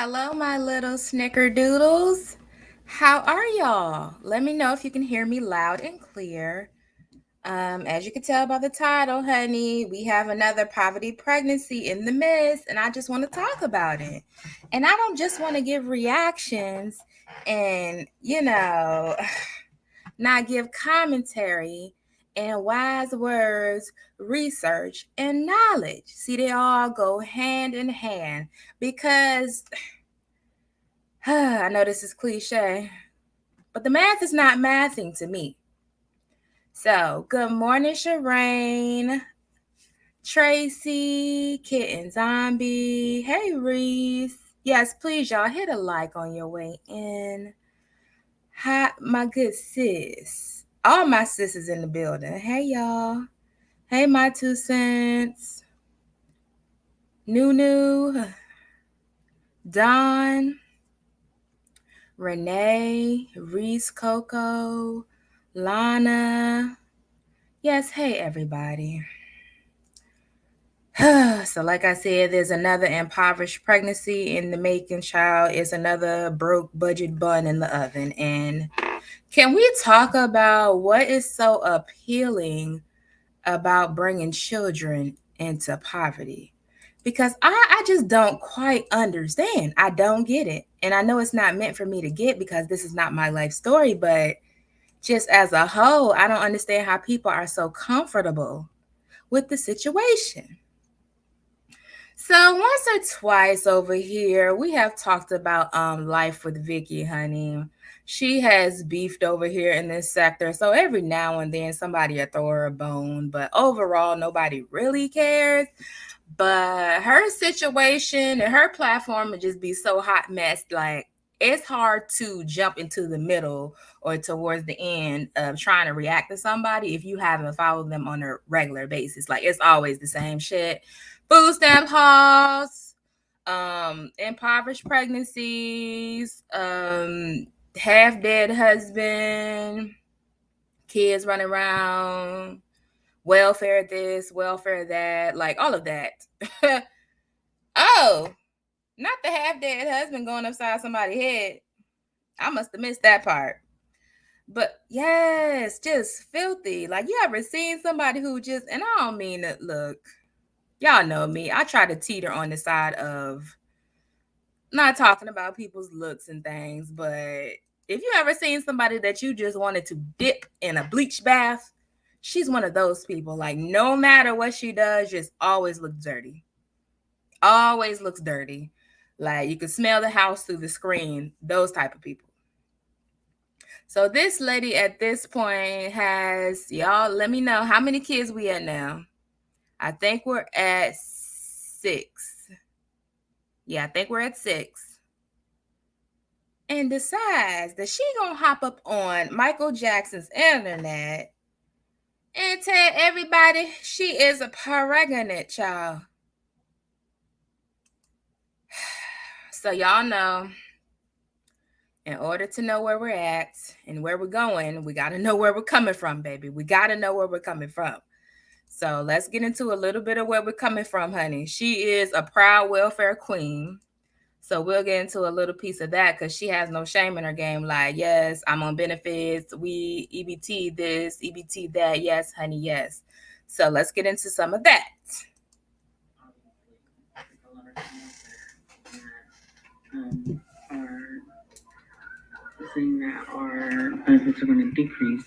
Hello, my little snickerdoodles. How are y'all? Let me know if you can hear me loud and clear. As you can tell by the title, honey, we have another poverty pregnancy in the midst, and I just want to talk about it. And I don't just want to give reactions and, not give commentary and wise words, research, and knowledge. See, they all go hand in hand because I know this is cliche, but the math is not mathing to me. So, good morning, Shireen, Tracy, Kitten Zombie. Hey, Reese. Yes, please, y'all, hit a like on your way in. Hi, my good sis. All my sisters in the building. Hey, y'all. Hey, my 2 cents. Nunu, Don, Renee, Reese, Coco, Lana. Yes, hey, everybody. So, like I said, there's another impoverished pregnancy in the making, child. It's another broke budget bun in the oven. And can we talk about what is so appealing about bringing children into poverty? Because I just don't quite understand. I don't get it. And I know it's not meant for me to get because this is not my life story, but just as a whole, I don't understand how people are so comfortable with the situation. So once or twice over here, we have talked about life with Vicky, honey. She has beefed over here in this sector, so every now and then somebody will throw her a bone, but overall nobody really cares. But her situation and her platform would just be so hot mess, like it's hard to jump into the middle or towards the end of trying to react to somebody if you haven't followed them on a regular basis. Like it's always the same shit. Food stamp hauls, impoverished pregnancies, half dead husband, kids running around, welfare this, welfare that, like all of that. Oh, not the half dead husband going upside somebody's head. I must have missed that part. But yes, just filthy. Like you ever seen somebody who just, and I don't mean to look, y'all know me. I try to teeter on the side of not talking about people's looks and things, but if you ever seen somebody that you just wanted to dip in a bleach bath, she's one of those people. Like no matter what she does, just always looks dirty. Always looks dirty. Like you can smell the house through the screen. Those type of people. So this lady at this point has, y'all, let me know how many kids we at now. I think we're at 6. Yeah, I think we're at 6. And decides that she gonna hop up on Michael Jackson's internet and tell everybody she is a pregnant child. So y'all know, in order to know where we're at and where we're going, we gotta know where we're coming from, baby. We gotta know where we're coming from. So let's get into a little bit of where we're coming from, honey. She is a proud welfare queen. So we'll get into a little piece of that because she has no shame in her game. Like, yes, I'm on benefits. We EBT this, EBT that. Yes, honey, yes. So let's get into some of that. Are saying that our benefits are going to decrease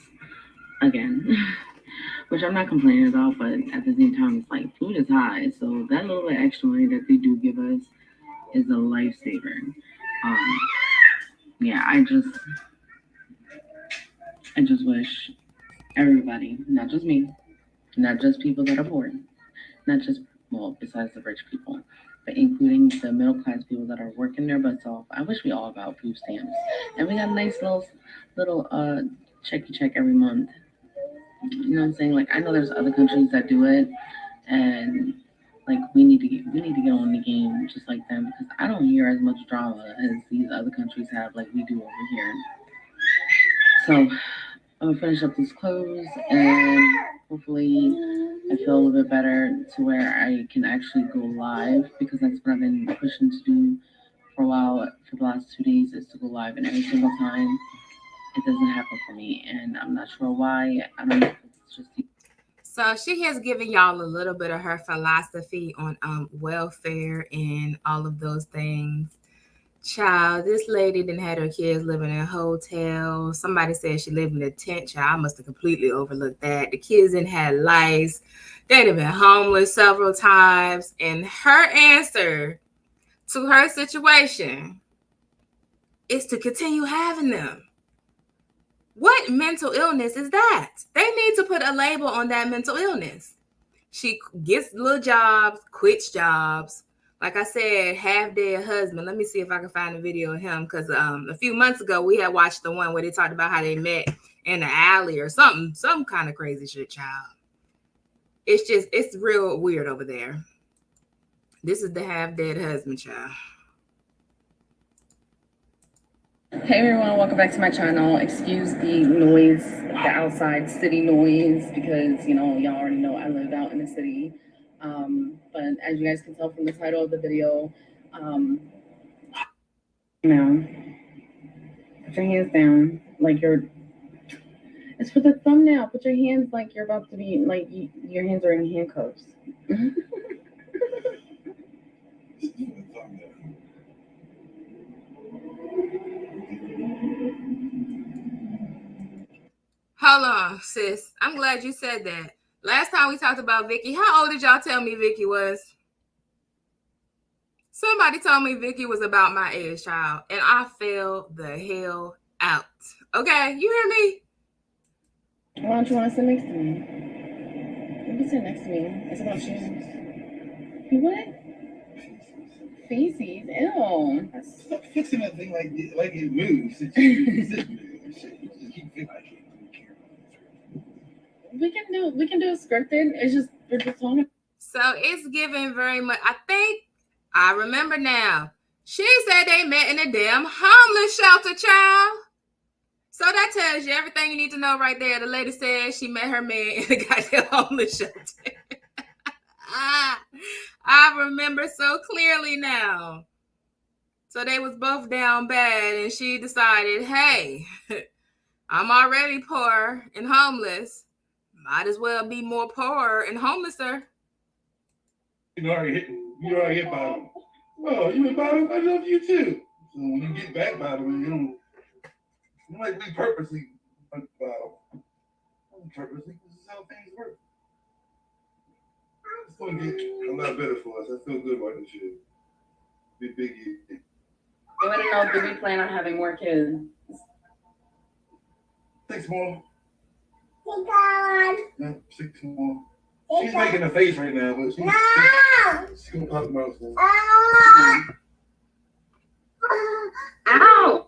again, which I'm not complaining about, but at the same time, it's like food is high, so that little bit extra money that they do give us is a lifesaver. Um, yeah, I just wish everybody, not just me, not just people that are poor, not just well, besides the rich people, but including the middle class people that are working their butts off. I wish we all got food stamps, and we got a nice little check you check every month. You know what I'm saying? Like I know there's other countries that do it, and like we need to get on the game just like them because I don't hear as much drama as these other countries have like we do over here. So I'm gonna finish up these clothes and hopefully I feel a little bit better to where I can actually go live because that's what I've been pushing to do for a while, for the last 2 days, is to go live, and every single time it doesn't happen for me, and I'm not sure why. I don't know if it's just. So she has given y'all a little bit of her philosophy on welfare and all of those things. Child, this lady didn't had her kids living in hotels. Somebody said she lived in a tent. Child, I must have completely overlooked that. The kids didn't have lice. They'd have been homeless several times. And her answer to her situation is to continue having them. What mental illness is that? They need to put a label on that mental illness. She gets little jobs, quits jobs. Like I said, half-dead husband. Let me see if I can find a video of him, because a few months ago we had watched the one where they talked about how they met in the alley or something, some kind of crazy shit, child. It's real weird over there. This is the half-dead husband, child. Hey everyone, welcome back to my channel. Excuse the noise, the outside city noise, because y'all already know I live out in the city. But as you guys can tell from the title of the video, now put your hands down like it's for the thumbnail. Put your hands like you're about to be like your hands are in handcuffs. Hold on, sis. I'm glad you said that. Last time we talked about Vicky, how old did y'all tell me Vicky was? Somebody told me Vicky was about my age, child, and I fell the hell out. Okay, you hear me? Why don't you want to sit next to me? You can sit next to me. It's about shoes. You what? Feces. Ew. Stop fixing that thing like it moves. It just moves. You just keep feeling like it. We can do it scripted. It's just we're just talking. So it's given very much. I think I remember now. She said they met in a damn homeless shelter, child. So that tells you everything you need to know right there. The lady said she met her man in a goddamn homeless shelter. I remember so clearly now. So they was both down bad, and she decided, hey, I'm already poor and homeless. Might as well be more poor and homelesser. You already hit bottom. Well, you hit bottom, I love you too. So when you get back bottom, you might be purposely bottom. Purposely, this is how things work. It's gonna get a lot better for us. I feel good about this shit. Be big. I want to know, do we plan on having more kids? 6 more. Yeah, 6 more. She's making a face right now, but she's gonna talk about it. Ow!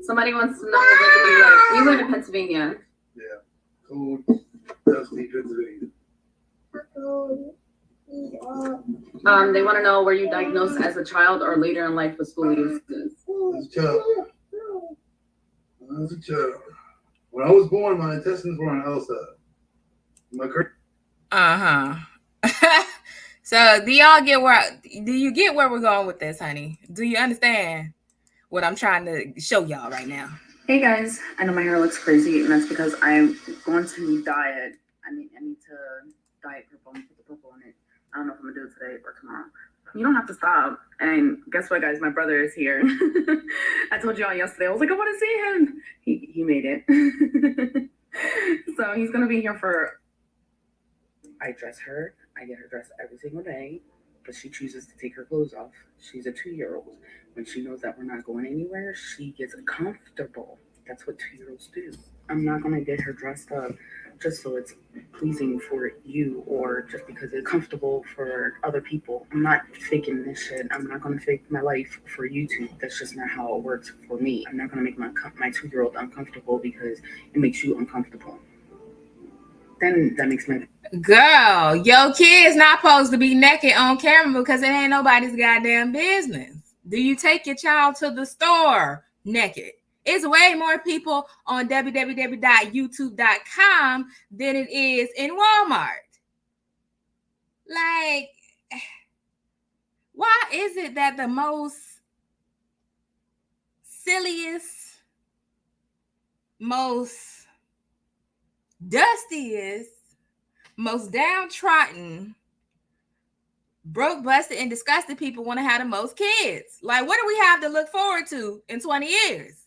Somebody wants to know where do we live. We live in Pennsylvania. Yeah, cold, dusty Pennsylvania. They want to know, were you diagnosed as a child or later in life with scoliosis? As a child. When I was born, my intestines were on the outside. So do you get where we're going with this, honey? Do you understand what I'm trying to show y'all right now? Hey guys, I know my hair looks crazy, and that's because I'm going to dye it. I need to dye it purple and put the purple in it. I don't know if I'm gonna do it today or tomorrow. You don't have to stop. And guess what, guys? My brother is here. I told y'all yesterday. I was like, I want to see him. He made it. So he's gonna be here for. I dress her. I get her dressed every single day, but she chooses to take her clothes off. She's a 2-year-old. When she knows that we're not going anywhere, she gets comfortable. That's what 2-year-olds do. I'm not gonna get her dressed up just so it's pleasing for you or just because it's comfortable for other people. I'm not faking this shit. I'm not gonna fake my life for YouTube. That's just not how it works for me. I'm not gonna make my 2-year-old uncomfortable because it makes you uncomfortable. Then that makes my girl, your kid's not supposed to be naked on camera because it ain't nobody's goddamn business. Do you take your child to the store naked? It's way more people on www.youtube.com than it is in Walmart. Like, why is it that the most silliest, most dustiest, most downtrodden, broke, busted, and disgusted people want to have the most kids? Like, what do we have to look forward to in 20 years?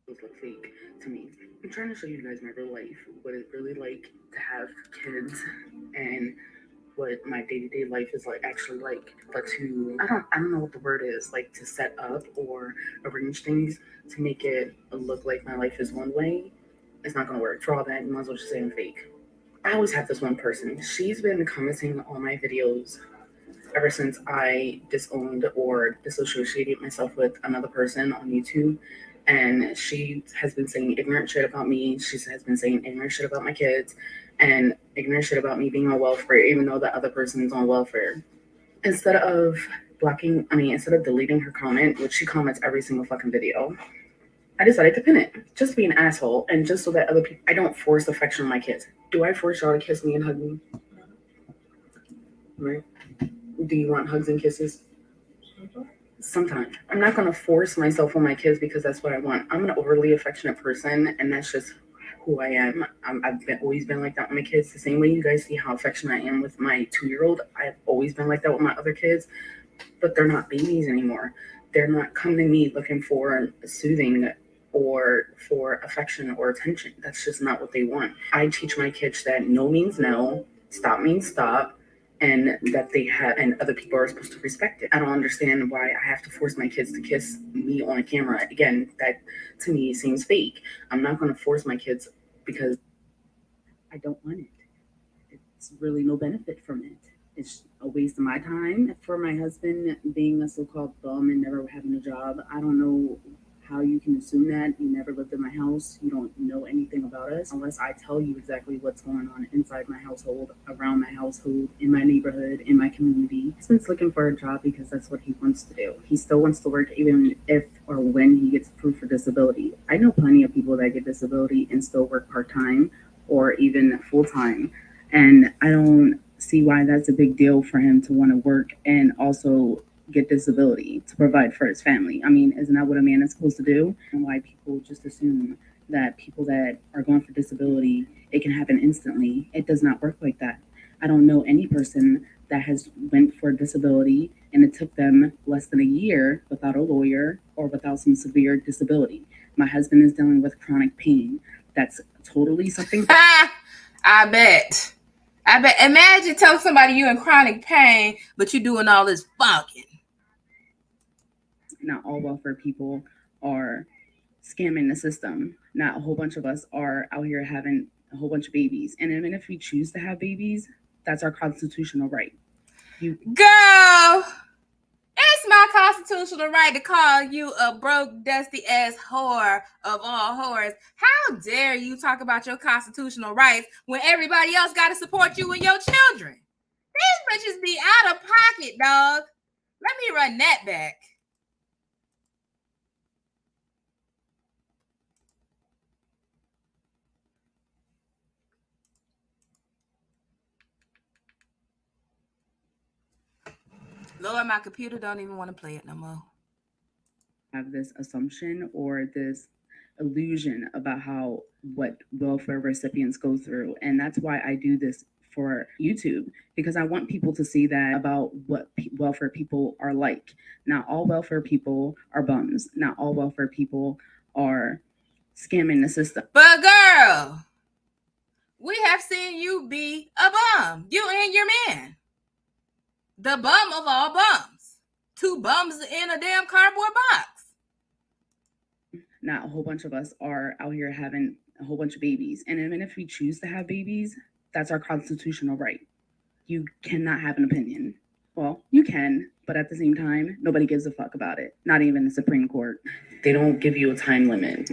Those look fake to me. I'm trying to show you guys my real life, what it's really like to have kids, and what my day-to-day life is like actually like. But to I don't know what the word is, like to set up or arrange things to make it look like my life is one way, it's not gonna work. For all that, you might as well just say I'm fake. I always have this one person. She's been commenting on my videos ever since I disowned or disassociated myself with another person on YouTube. And she has been saying ignorant shit about me. She has been saying ignorant shit about my kids and ignorant shit about me being on welfare, even though the other person is on welfare. Instead of instead of deleting her comment, which she comments every single fucking video, I decided to pin it. Just to be an asshole and just so that other people, I don't force affection on my kids. Do I force y'all to kiss me and hug me? Right? Do you want hugs and kisses? Sometimes. I'm not going to force myself on my kids because that's what I want. I'm an overly affectionate person, and that's just who I am. Always been like that with my kids. The same way you guys see how affectionate I am with my 2-year-old. I've always been like that with my other kids, but they're not babies anymore. They're not coming to me looking for soothing or for affection or attention. That's just not what they want. I teach my kids that no means no, stop means stop, and that they have, and other people are supposed to respect it. I don't understand why I have to force my kids to kiss me on a camera. Again, that to me seems fake. I'm not going to force my kids because I don't want it. It's really no benefit from it. It's a waste of my time. For my husband being a so-called bum and never having a job, I don't know how you can assume that. You never lived in my house. You don't know anything about us unless I tell you exactly what's going on inside my household, around my household, in my neighborhood, in my community. He's been looking for a job because that's what he wants to do. He still wants to work even if or when he gets approved for disability. I know plenty of people that get disability and still work part-time or even full-time. And I don't see why that's a big deal for him to want to work and also get disability to provide for his family. I mean, isn't that what a man is supposed to do? And why people just assume that people that are going for disability, it can happen instantly. It does not work like that. I don't know any person that has went for disability and it took them less than a year without a lawyer or without some severe disability. My husband is dealing with chronic pain. That's totally something. I bet. Imagine telling somebody you're in chronic pain, but you're doing all this fucking. Not all welfare people are scamming the system. Not a whole bunch of us are out here having a whole bunch of babies. And even if we choose to have babies, that's our constitutional right. Girl, it's my constitutional right to call you a broke, dusty ass whore of all whores. How dare you talk about your constitutional rights when everybody else got to support you and your children? These bitches be out of pocket, dog. Let me run that back. Lord, my computer don't even want to play it no more. Have this assumption or this illusion about what welfare recipients go through. And that's why I do this for YouTube, because I want people to see that about what welfare people are like. Not all welfare people are bums. Not all welfare people are scamming the system. But girl, we have seen you be a bum. You and your man. The bum of all bums. 2 bums in a damn cardboard box. Not a whole bunch of us are out here having a whole bunch of babies. And even if we choose to have babies, that's our constitutional right. You cannot have an opinion. Well, you can, but at the same time, nobody gives a fuck about it. Not even the Supreme Court. They don't give you a time limit.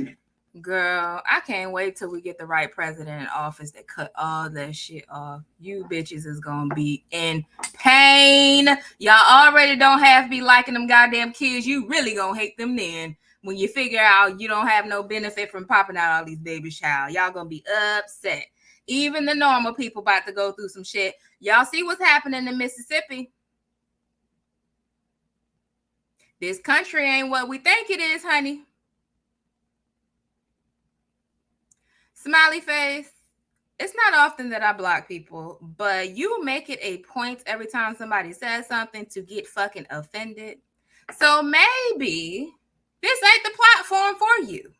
Girl, I can't wait till we get the right president in office that cut all that shit off. You bitches is gonna be in pain. Y'all already don't have to be liking them goddamn kids. You really gonna hate them then. When you figure out you don't have no benefit from popping out all these babies, child. Y'all gonna be upset. Even the normal people about to go through some shit. Y'all see what's happening in Mississippi. This country ain't what we think it is, honey. Smiley face. It's not often that I block people, but you make it a point every time somebody says something to get fucking offended. So maybe this ain't the platform for you.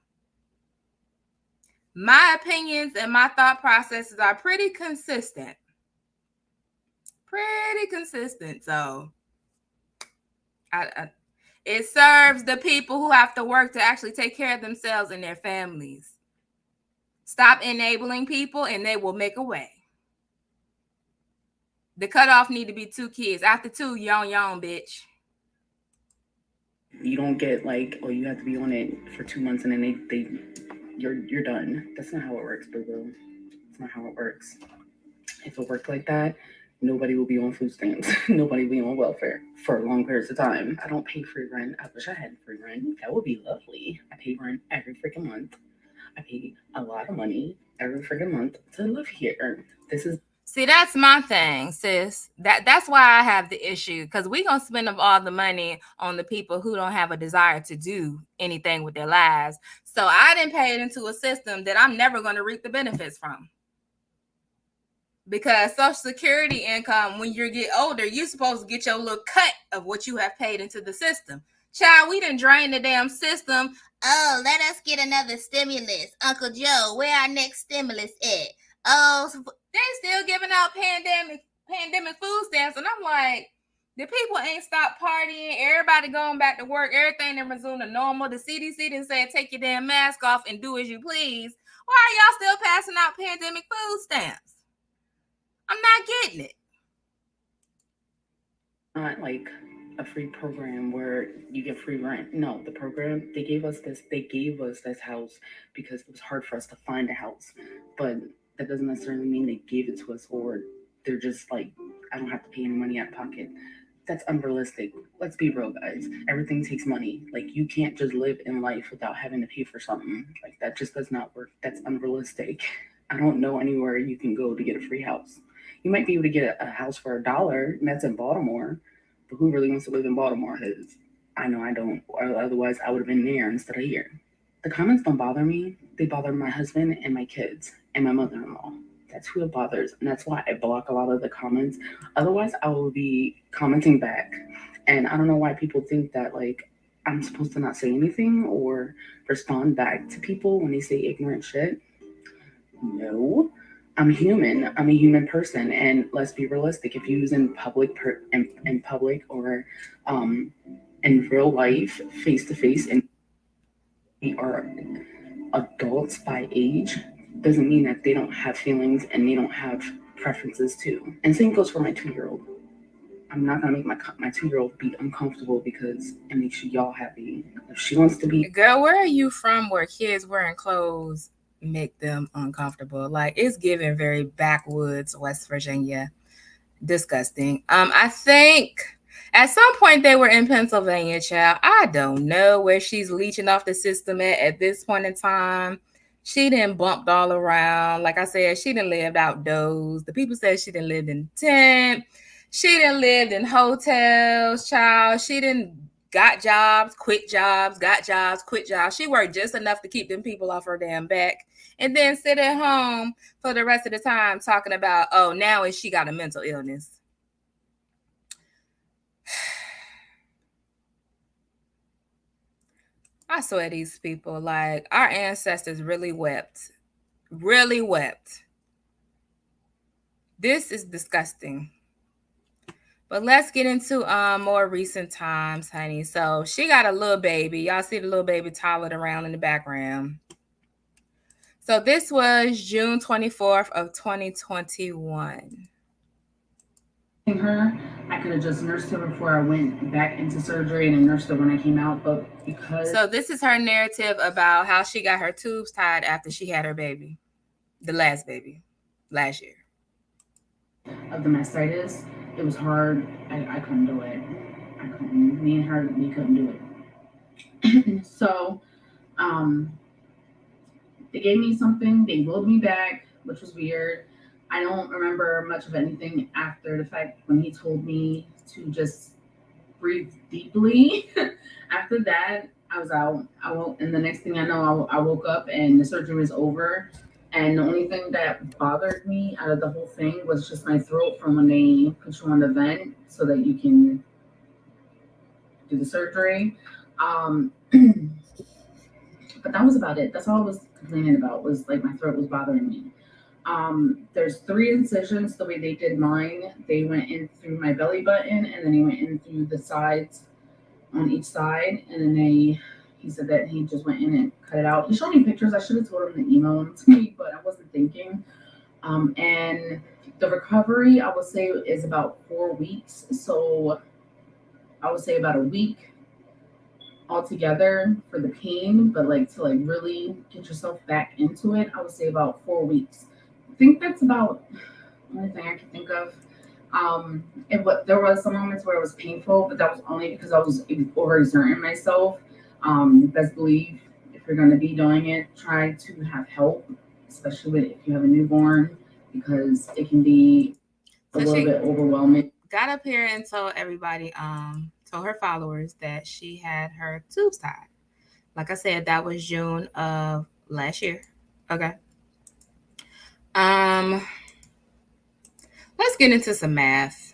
My opinions and my thought processes are pretty consistent. So it serves the people who have to work to actually take care of themselves and their families. Stop enabling people and they will make a way. The cutoff need to be 2 kids. After 2, yon, bitch. You don't get like, oh, you have to be on it for 2 months and then you're done. That's not how it works, boo. That's not how it works. If it worked like that, nobody will be on food stamps. Nobody will be on welfare for long periods of time. I don't pay free rent. I wish I had free rent. That would be lovely. I pay rent every freaking month. I pay a lot of money every freaking month to live here. See, that's my thing, sis. That's why I have the issue, because we're going to spend up all the money on the people who don't have a desire to do anything with their lives. So I didn't pay it into a system that I'm never going to reap the benefits from. Because Social Security income, when you get older, you're supposed to get your little cut of what you have paid into the system. Child, we done drained the damn system. Oh, let us get another stimulus. Uncle Joe, where our next stimulus at? Oh, they still giving out pandemic food stamps. And I'm like, the people ain't stopped partying. Everybody going back to work. Everything done resumed to normal. The CDC didn't say take your damn mask off and do as you please. Why are y'all still passing out pandemic food stamps? I'm not getting it. Not like a free program where you get free rent. No, the program, they gave us this house because it was hard for us to find a house. But that doesn't necessarily mean they gave it to us or they're just like, I don't have to pay any money out of pocket. That's unrealistic. Let's be real, guys. Everything takes money. Like, you can't just live in life without having to pay for something. Like, that just does not work. That's unrealistic. I don't know anywhere you can go to get a free house. You might be able to get a house for $1, and that's in Baltimore. But who really wants to live in Baltimore? Because I know I don't. Otherwise, I would have been there instead of here. The comments don't bother me. They bother my husband and my kids and my mother-in-law. That's who it bothers. And that's why I block a lot of the comments. Otherwise, I will be commenting back. And I don't know why people think that, like, I'm supposed to not say anything or respond back to people when they say ignorant shit. No. I'm human. I'm a human person, and let's be realistic. If you use in public or in real life, face to face, and we are adults by age, doesn't mean that they don't have feelings and they don't have preferences too. And same goes for my 2-year-old. I'm not gonna make my 2-year-old be uncomfortable because it makes y'all happy. If she wants to be, girl, where are you from? Where kids wearing clothes make them uncomfortable? Like, it's given very backwoods West Virginia. Disgusting. I think at some point they were in Pennsylvania, child. I don't know where she's leeching off the system at this point in time. She didn't bumped all around. Like I said, she didn't lived outdoors. The people said she didn't live in tent. She didn't lived in hotels, child. She didn't got jobs, quit jobs, got jobs, quit jobs. She worked just enough to keep them people off her damn back and then sit at home for the rest of the time talking about, oh, now she got a mental illness. I swear these people, like, our ancestors really wept. Really wept. This is disgusting. But let's get into more recent times, honey. So she got a little baby. Y'all see the little baby toddling around in the background. So this was June 24th of 2021. Her, I could have just nursed her before I went back into surgery and nursed her when I came out, but because... So this is her narrative about how she got her tubes tied after she had her baby. The last baby. Last year. Of the mastitis, it was hard. I couldn't do it. Me and her, we couldn't do it. So, they gave me something. They willed me back, which was weird. I don't remember much of anything after the fact when he told me to just breathed deeply. After that, I was out. I woke, and the next thing I know, I woke up and the surgery was over. And the only thing that bothered me out of the whole thing was just my throat from when they put you on the vent so that you can do the surgery. But that was about it. That's all I was complaining about, was like my throat was bothering me. There's 3 incisions the way they did mine. They went in through my belly button and then they went in through the sides on each side. And then he said that he just went in and cut it out. He showed me pictures. I should have told him to email them to me, but I wasn't thinking. And the recovery, I would say, is about 4 weeks. So I would say about a week altogether for the pain, but like to like really get yourself back into it, I would say about 4 weeks. I think that's about the only thing I can think of. There was some moments where it was painful, but that was only because I was overexerting myself. Best believe if you're going to be doing it, try to have help, especially if you have a newborn, because it can be a little bit overwhelming. Got up here and told everybody, told her followers that she had her tubes tied. Like I said, that was June of last year. Okay. Let's get into some math.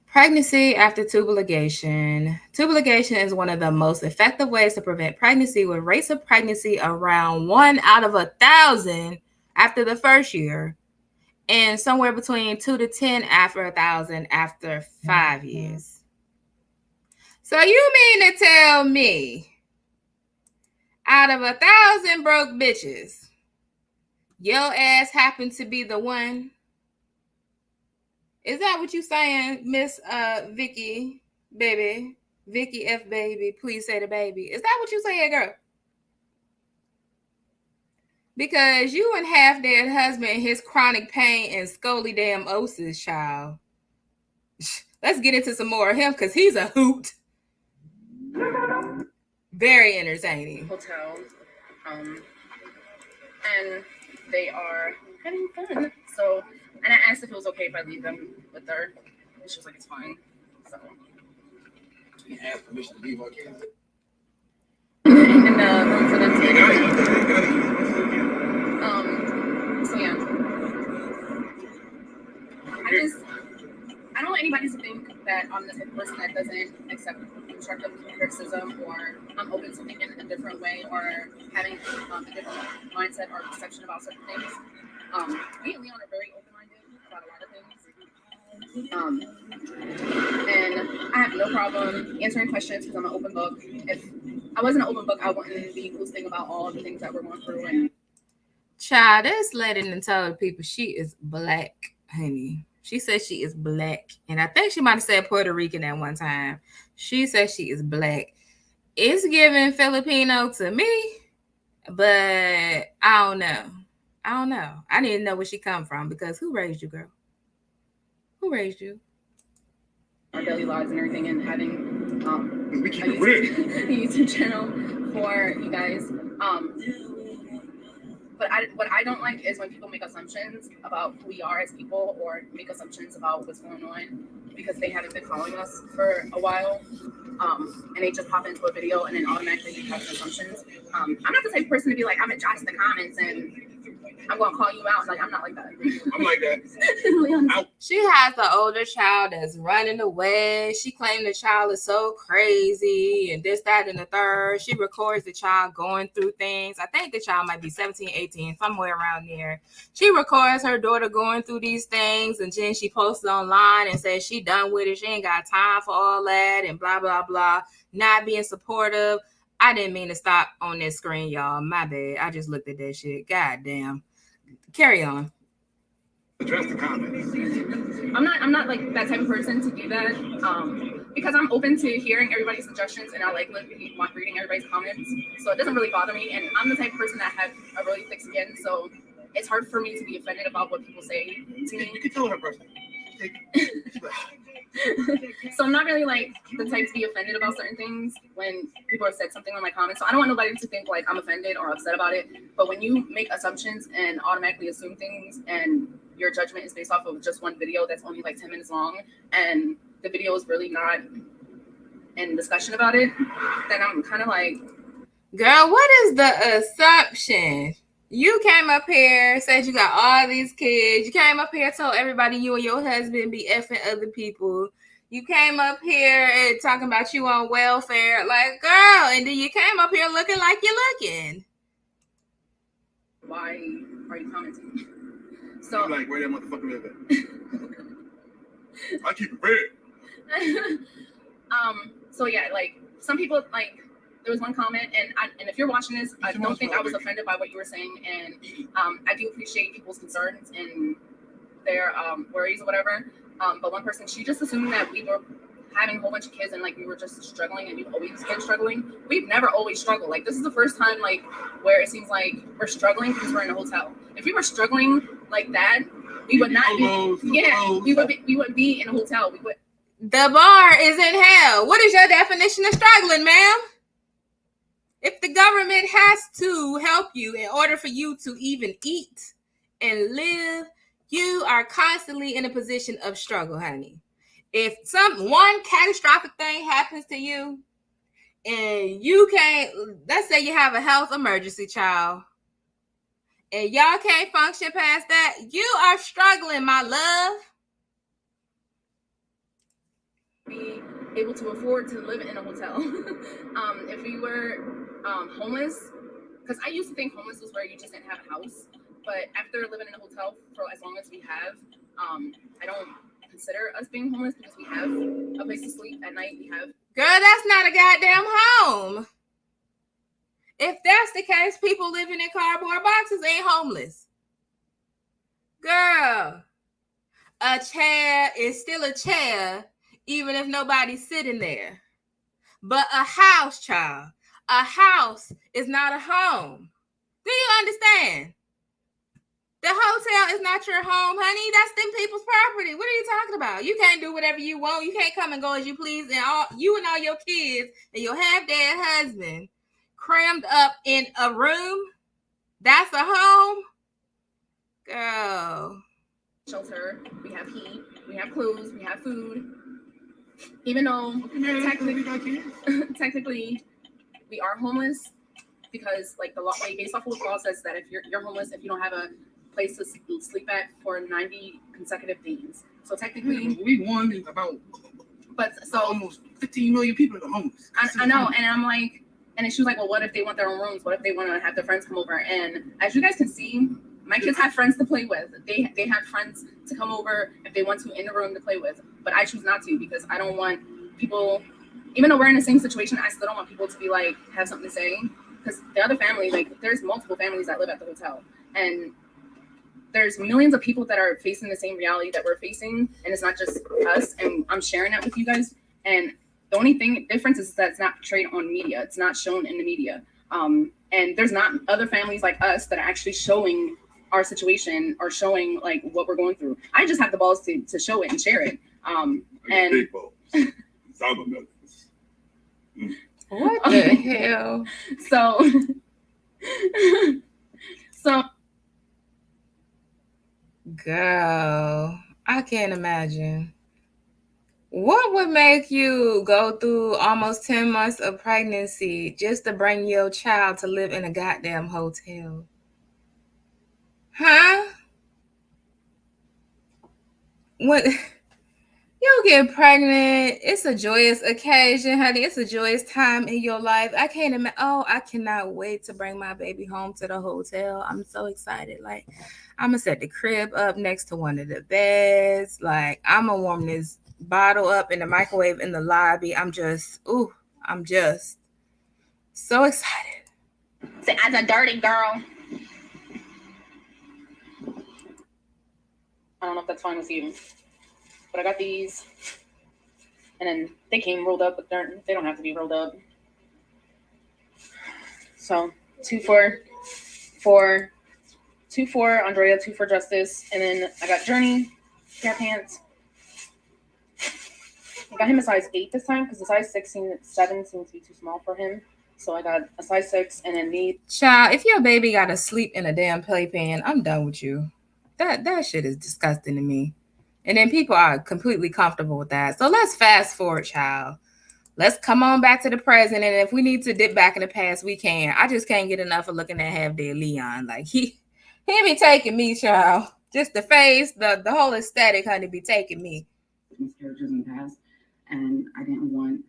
Pregnancy after tubal ligation. Tubal ligation is one of the most effective ways to prevent pregnancy, with rates of pregnancy around 1 out of 1,000 after the first year, and somewhere between 2 to 10 after 1,000 after 5 years. So you mean to tell me, out of 1,000 broke bitches, your ass happened to be the one? Is that what you saying, Miss Vicky, baby? Vicky F baby, please say the baby. Is that what you saying, girl? Because you and half dead husband, his chronic pain and scoliosis, child. Let's get into some more of him, because he's a hoot. Very entertaining. Hotel, and they are having fun. So, and I asked if it was okay if I leave them with her. And she was like, "It's fine." So, You ask permission to leave our kids. in the room for them to get So yeah, I don't want anybody to think that I'm the type of person that doesn't accept constructive criticism, or I'm open to thinking a different way, or having a different mindset or perception about certain things. Me and Leon are very open-minded about a lot of things. And I have no problem answering questions because I'm an open book. If I wasn't an open book, I wouldn't be posting about all the things that we're going through. And child, this lady and told people she is black, honey. She said she is black. And I think she might have said Puerto Rican at one time. She said she is black. It's giving Filipino to me, but I don't know. I didn't know where she come from, because who raised you, girl? Who raised you? Our daily lives and everything, and having We keep it real. a YouTube channel for you guys. But what I don't like is when people make assumptions about who we are as people, or make assumptions about what's going on because they haven't been following us for a while. And they just pop into a video and then automatically have assumptions. I'm not the type of person to be like, I'm gonna jot in the comments and I'm gonna call you out. Like, I'm not like that. I'm like that. She has an older child that's running away. She claimed the child is so crazy and this, that, and the third. She records the child going through things. I think the child might be 17, 18, somewhere around there. She records her daughter going through these things, and then she posts it online and says she done with it. She ain't got time for all that and blah, blah, blah. Not being supportive. I didn't mean to stop on this screen, y'all. My bad. I just looked at that shit. God damn. Carry on. Address the comments. I'm not like that type of person to do that. Because I'm open to hearing everybody's suggestions, and I like reading everybody's comments. So it doesn't really bother me. And I'm the type of person that has a really thick skin, so it's hard for me to be offended about what people say to me. You can tell her person. So I'm not really like the type to be offended about certain things when people have said something on my comments. So I don't want nobody to think like I'm offended or upset about it. But when you make assumptions and automatically assume things and your judgment is based off of just one video that's only like 10 minutes long, and the video is really not in discussion about it, then I'm kind of like, girl, what is the assumption? You came up here, said you got all these kids. You came up here, told everybody you and your husband be effing other people. You came up here and talking about you on welfare. Like, girl, and then you came up here looking like you're looking. Why are you commenting? So I'm like, where that motherfucker live at? I keep it real. So yeah, like some people, like there was one comment, and if you're watching this, I don't think I was offended by what you were saying, and I do appreciate people's concerns and their worries or whatever. But one person, she just assumed that we were having a whole bunch of kids and like we were just struggling, and we've always been struggling. We've never always struggled. Like this is the first time like where it seems like we're struggling because we're in a hotel. If we were struggling like that, we would not be. Yeah, we would be in a hotel. We would. The bar is in hell. What is your definition of struggling, ma'am? If the government has to help you in order for you to even eat and live, you are constantly in a position of struggle, honey. If one catastrophic thing happens to you and you can't, let's say you have a health emergency, child, and y'all can't function past that, you are struggling, my love. Be able to afford to live in a hotel. If we were homeless, because I used to think homeless was where you just didn't have a house, but after living in a hotel for as long as we have, I don't consider us being homeless because we have a place to sleep at night. We have. Girl, that's not a goddamn home. If that's the case, people living in cardboard boxes ain't homeless. Girl, a chair is still a chair, even if nobody's sitting there. But a house, child, a house is not a home. Do you understand? The hotel is not your home, honey. That's them people's property. What are you talking about? You can't do whatever you want. You can't come and go as you please. And you and all your kids and your half-dead husband crammed up in a room. That's a home? Girl. Shelter. We have heat. We have clothes. We have food. Even though technically we are homeless because like the law, like, based off of the law says that if you're homeless if you don't have a place to sleep at for 90 consecutive days. So technically we won about almost 15 million people are homeless. I know, and I'm like, and she was like, well, what if they want their own rooms? What if they want to have their friends come over? And as you guys can see, my kids have friends to play with. They have friends to come over if they want to in the room to play with. But I choose not to because I don't want people, even though we're in the same situation, I still don't want people to be like, have something to say. Because the other family, like there's multiple families that live at the hotel. And there's millions of people that are facing the same reality that we're facing. And it's not just us. And I'm sharing that with you guys. And the only difference is that it's not portrayed on media. It's not shown in the media. And there's not other families like us that are actually showing our situation or showing like what we're going through. I just have the balls to show it and share it. And big balls. What the hell? So girl, I can't imagine. What would make you go through almost 10 months of pregnancy just to bring your child to live in a goddamn hotel? Huh? What? You get pregnant, it's a joyous occasion, honey. It's a joyous time in your life. I can't imagine. Oh, I cannot wait to bring my baby home to the hotel. I'm so excited. Like, I'm going to set the crib up next to one of the beds. Like, I'm going to warm this bottle up in the microwave in the lobby. I'm just so excited. As a dirty girl. I don't know if that's fine with you. But I got these, and then they came rolled up, but they don't have to be rolled up. So 2 for Andrea, 2 for Justice, and then I got Journey pair of pants. I got him a size 8 this time because the size 7 seems to be too small for him. So I got a size 6, and then these. Child, if your baby got to sleep in a damn playpen, I'm done with you. That shit is disgusting to me. And then people are completely comfortable with that. So let's fast forward, child. Let's come on back to the present. And if we need to dip back in the past, we can. I just can't get enough of looking at Half Dead Leon. Like he be taking me, child. Just the face, the whole aesthetic, honey, be taking me. Miscarriages in the past, and I didn't want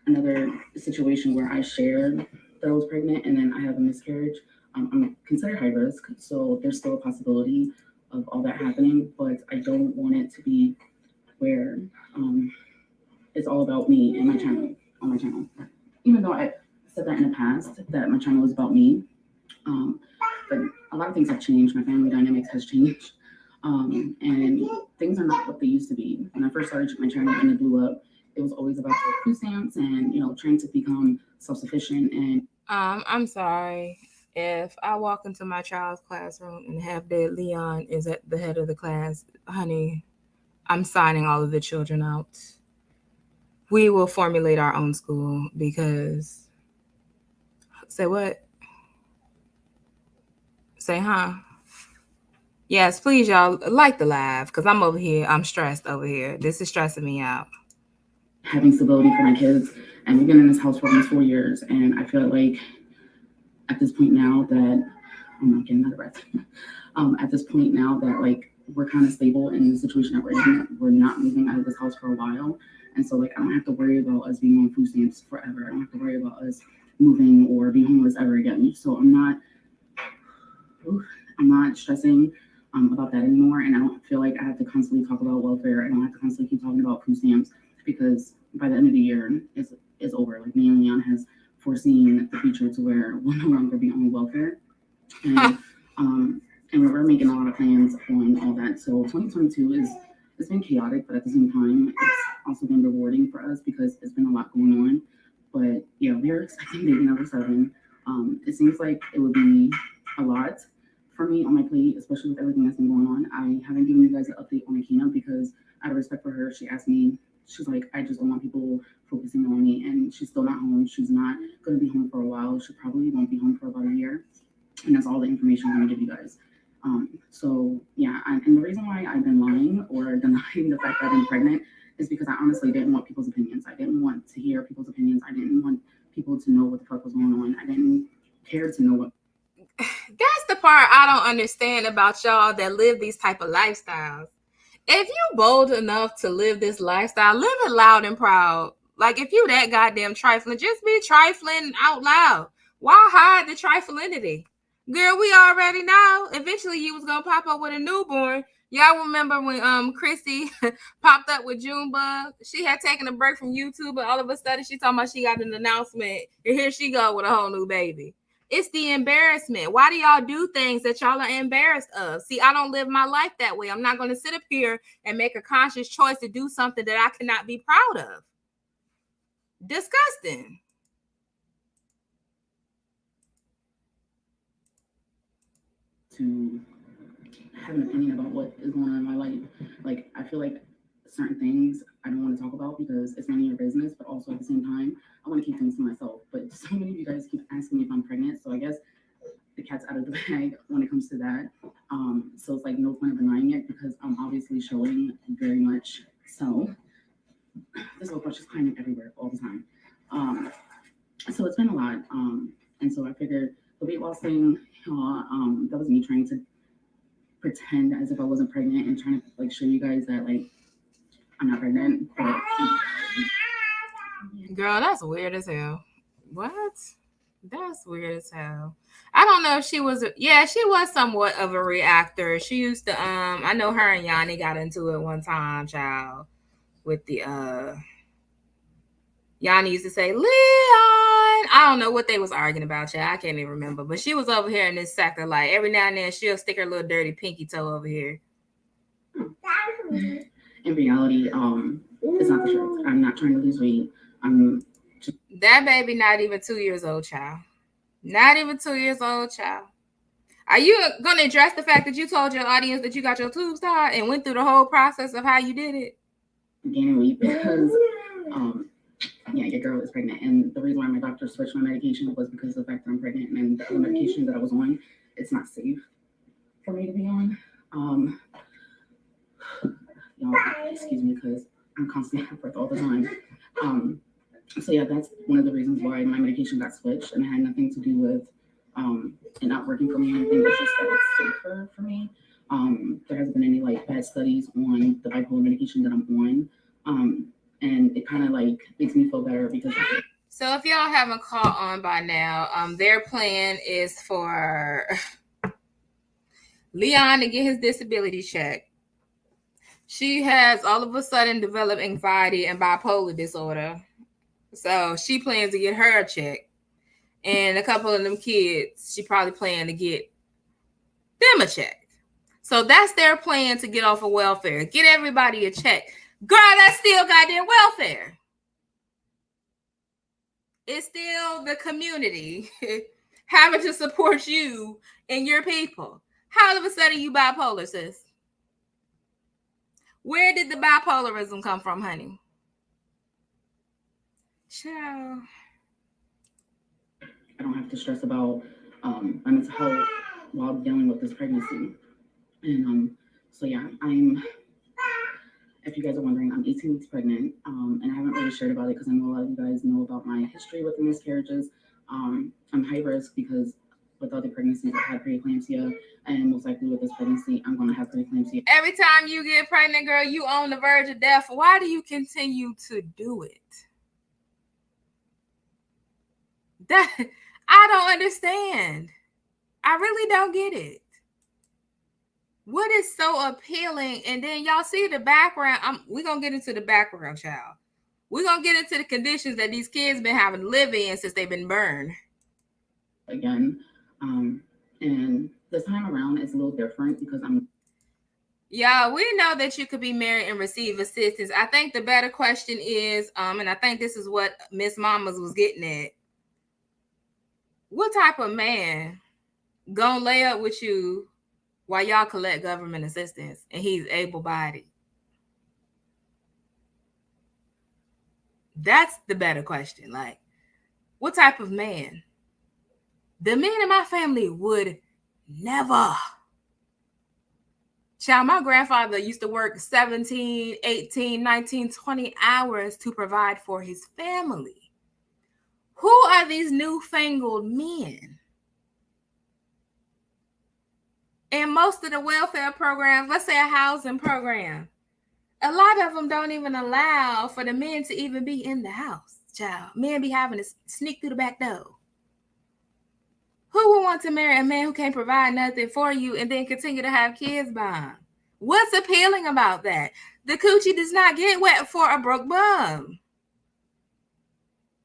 another situation where I shared that I was pregnant and then I have a miscarriage. I'm considered high risk, so there's still a possibility of all that happening, but I don't want it to be where it's all about me and my channel on my channel. Even though I said that in the past that my channel was about me, but a lot of things have changed. My family dynamics has changed. And things are not what they used to be. When I first started my channel and it blew up, it was always about food stamps and trying to become self-sufficient. And I'm sorry if I walk into my child's classroom and Half Dead Leon is at the head of the class, honey. I'm signing all of the children out. We will formulate our own school because. Say what? Say huh? Yes, please, y'all like the live because I'm over here. I'm stressed over here. This is stressing me out. Having stability for my kids, and we've been in this house for almost 4 years, and I feel like at this point now that I'm not getting out of breath. At this point now that like we're kind of stable in the situation that we're in, we're not moving out of this house for a while, and so like I don't have to worry about us being on food stamps forever. I don't have to worry about us moving or being homeless ever again. So I'm not stressing about that anymore, and I don't feel like I have to constantly talk about welfare. I don't have to constantly keep talking about food stamps because by the end of the year, it's over. Like me and Leon has foreseen the future to where we'll no longer be on welfare, and and we're making a lot of plans on all that. So 2022 it's been chaotic, but at the same time, it's also been rewarding for us because it's been a lot going on. But yeah, we are expecting baby number 7. It seems like it would be a lot for me on my plate, especially with everything that's been going on. I haven't given you guys an update on Akina because out of respect for her, she asked me, she's like, I just don't want people focusing on me. And she's still not home. She's not going to be home for a while. She probably won't be home for about a year. And that's all the information I'm going to give you guys. So yeah, and the reason why I've been lying or denying the fact that I'm pregnant is because I honestly didn't want people's opinions. I didn't want to hear people's opinions. I didn't want people to know what the fuck was going on. I didn't care to know what. That's the part I don't understand about y'all that live these type of lifestyles. If you bold enough to live this lifestyle, live it loud and proud. Like if you that goddamn trifling, just be trifling out loud. Why hide the triflinity? Girl, we already know. Eventually you was gonna pop up with a newborn. Y'all remember when Chrissy popped up with Junebug? She had taken a break from YouTube, but all of a sudden she talking about she got an announcement, and here she go with a whole new baby. It's the embarrassment. Why do y'all do things that y'all are embarrassed of? See, I don't live my life that way. I'm not going to sit up here and make a conscious choice to do something that I cannot be proud of. Disgusting. To have an opinion about what is going on in my life. Like, I feel like certain things I don't want to talk about because it's none of your business, but also at the same time, I want to keep things to myself. But so many of you guys keep asking me if I'm pregnant, so I guess the cat's out of the bag when it comes to that. So it's like no point of denying it because I'm obviously showing very much so. This little brush is climbing everywhere all the time. So it's been a lot. And so I figured the weight loss thing, that was me trying to pretend as if I wasn't pregnant and trying to like show you guys that like I'm not pregnant. But, girl, that's weird as hell. What? That's weird as hell. I don't know if she was. Yeah, she was somewhat of a reactor. She used to. I know her and Yanni got into it one time, child, with the Yanni used to say, Leon. I don't know what they was arguing about, child. I can't even remember. But she was over here in this sector. Like every now and then she'll stick her little dirty pinky toe over here. In reality, it's not the truth. I'm not trying to lose weight. That baby not even 2 years old, child. Not even 2 years old, child. Are you going to address the fact that you told your audience that you got your tubes tied and went through the whole process of how you did it? Gaining weight because, yeah, your girl is pregnant. And the reason why my doctor switched my medication was because of the fact that I'm pregnant. And the other medication that I was on, it's not safe for me to be on. Y'all, excuse me, because I'm constantly out of breath all the time. So yeah, that's one of the reasons why my medication got switched, and it had nothing to do with it not working for me or anything. It's just that it's safer for me. There hasn't been any like bad studies on the bipolar medication that I'm on, and it kind of like makes me feel better because. So if y'all haven't caught on by now, their plan is for Leon to get his disability check. She has all of a sudden developed anxiety and bipolar disorder. So she plans to get her a check. And a couple of them kids, she probably planned to get them a check. So that's their plan to get off of welfare. Get everybody a check. Girl, that's still goddamn welfare. It's still the community having to support you and your people. How all of a sudden you bipolar, sis? Where did the bipolarism come from, honey? Ciao. I don't have to stress about my mental health while dealing with this pregnancy. And so yeah, if you guys are wondering, I'm 18 weeks pregnant, and I haven't really shared about it because I know a lot of you guys know about my history with the miscarriages. I'm high risk because with other pregnancies, I had preeclampsia, and most likely with this pregnancy, I'm going to have preeclampsia. Every time you get pregnant, girl, you on the verge of death. Why do you continue to do it? That I don't understand. I really don't get it. What is so appealing? And then y'all see the background. We're going to get into the background, child. We're going to get into the conditions that these kids been having to live in since they've been burned. Again, and this time around, it's a little different because Yeah, we know that you could be married and receive assistance. I think the better question is, and I think this is what Miss Mamas was getting at. What type of man gonna lay up with you while y'all collect government assistance and he's able-bodied? That's the better question. Like, what type of man? The men in my family would never. Child, my grandfather used to work 17, 18, 19, 20 hours to provide for his family. Who are these newfangled men? And most of the welfare programs, let's say a housing program, a lot of them don't even allow for the men to even be in the house, child. Men be having to sneak through the back door. Who would want to marry a man who can't provide nothing for you and then continue to have kids by him? What's appealing about that? The coochie does not get wet for a broke bum.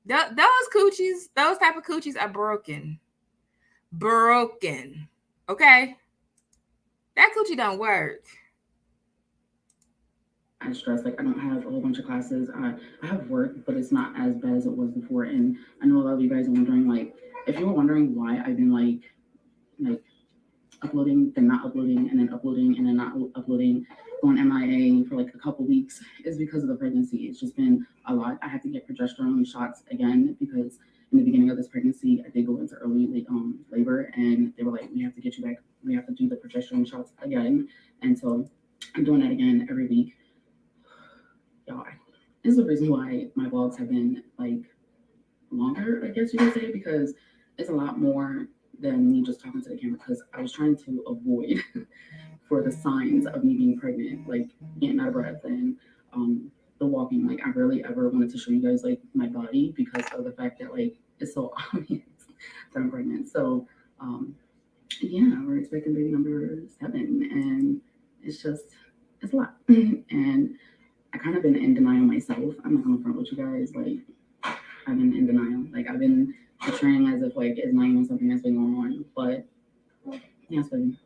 Those coochies, those type of coochies are broken. Broken. Okay? That coochie don't work. I stress, like I don't have a whole bunch of classes. I have work, but it's not as bad as it was before. And I know a lot of you guys are wondering, like, if you were wondering why I've been like uploading, then not uploading, and then uploading, and then not uploading, going MIA for like a couple weeks, is because of the pregnancy. It's just been a lot. I had to get progesterone shots again because in the beginning of this pregnancy, I did go into early labor, and they were like, we have to get you back. We have to do the progesterone shots again. And so I'm doing that again every week. Y'all, this is the reason why my vlogs have been like longer, I guess you could say, because it's a lot more than me just talking to the camera, because I was trying to avoid for the signs of me being pregnant, like getting out of breath and the walking. Like I rarely ever wanted to show you guys like my body because of the fact that like it's so obvious that I'm pregnant. So yeah, we're expecting baby number 7, and it's a lot. And I kind of been in denial myself. I'm not gonna front with you guys. Like I've been in denial. Like I've been portraying as if like it's not even something that's been going on. But yes, baby.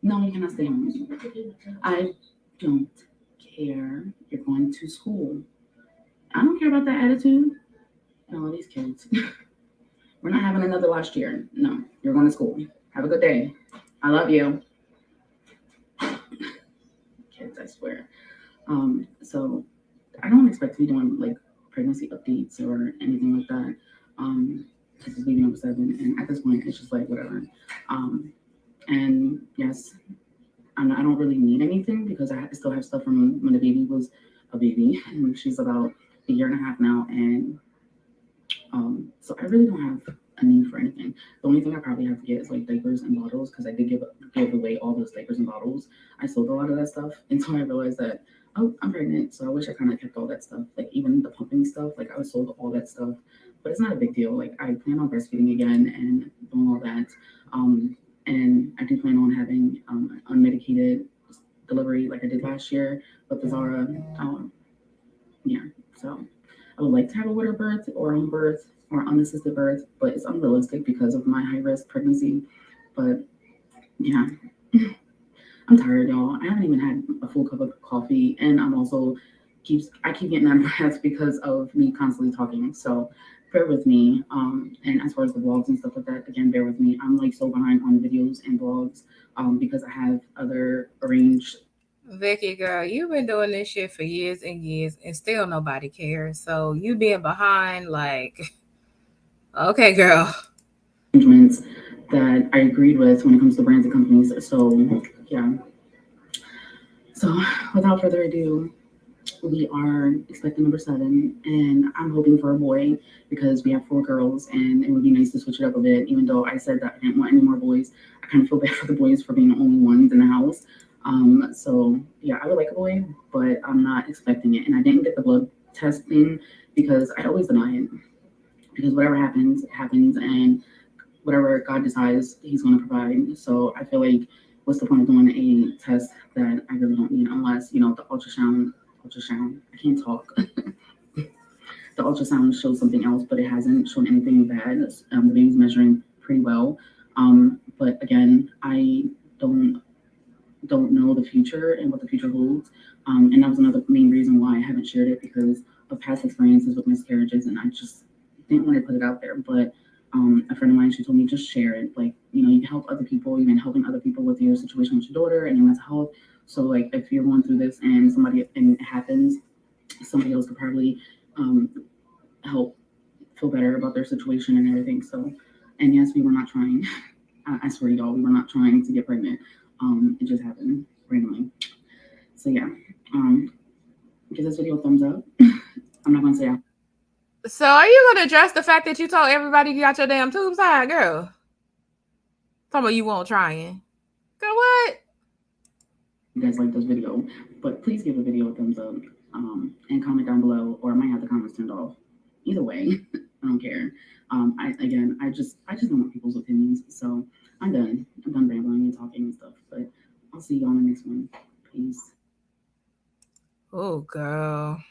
No, you cannot stay home. I don't care. You're going to school. I don't care about that attitude. And all these kids. We're not having another last year. No, you're going to school. Have a good day. I love you. Kids, I swear. So I don't expect to be doing like pregnancy updates or anything like that. This is baby number 7, and at this point, it's just like whatever. And yes, I don't really need anything because I still have stuff from when the baby was a baby, and she's about a year and a half now, and so I really don't have a need for anything. The only thing I probably have to get is like diapers and bottles because I did give away all those diapers and bottles. I sold a lot of that stuff until I realized that oh I'm pregnant, so I wish I kind of kept all that stuff, like even the pumping stuff. Like I sold all that stuff, but it's not a big deal. Like I plan on breastfeeding again and doing all that, and I do plan on having unmedicated delivery like I did last year with the Zara. Yeah, so I would like to have a water birth or home birth or unassisted birth, but it's unrealistic because of my high risk pregnancy. But yeah, I'm tired, y'all. I haven't even had a full cup of coffee, and I keep getting out of breath because of me constantly talking. So bear with me. And as far as the vlogs and stuff like that, again, bear with me. I'm like so behind on videos and vlogs because I have other arranged Vicky, girl, you've been doing this shit for years and years, and still nobody cares. So you being behind, like, okay, girl. arrangements that I agreed with when it comes to brands and companies. So yeah. So without further ado, we are expecting number 7, and I'm hoping for a boy because we have 4 girls, and it would be nice to switch it up a bit. Even though I said that I didn't want any more boys, I kind of feel bad for the boys for being the only ones in the house. So yeah, I would like a boy, but I'm not expecting it, and I didn't get the blood testing because I always deny it because whatever happens happens, and whatever God decides, He's going to provide. So I feel like what's the point of doing a test that I really don't need unless the ultrasound. I can't talk. The ultrasound shows something else, but it hasn't shown anything bad. The baby's measuring pretty well, but again, I don't don't know the future and what the future holds. And that was another main reason why I haven't shared it because of past experiences with miscarriages, and I just didn't want to put it out there. But a friend of mine, she told me just share it. Like you can help other people. You've been helping other people with your situation with your daughter and your mental health. So like if you're going through this and it happens, somebody else could probably um, help feel better about their situation and everything. So, and yes, we were not trying. I swear, y'all, we were not trying to get pregnant. It just happened randomly. So yeah, give this video a thumbs up. I'm not gonna say. So are you gonna address the fact that you told everybody you got your damn tubes high, girl? Talking about you won't trying. Girl, what? You guys like this video, but please give the video a thumbs up and comment down below, or I might have the comments turned off. Either way, I don't care. I just don't want people's opinions, so I'm done. I'm done rambling and talking and stuff. But I'll see you on the next one. Peace. Oh, girl.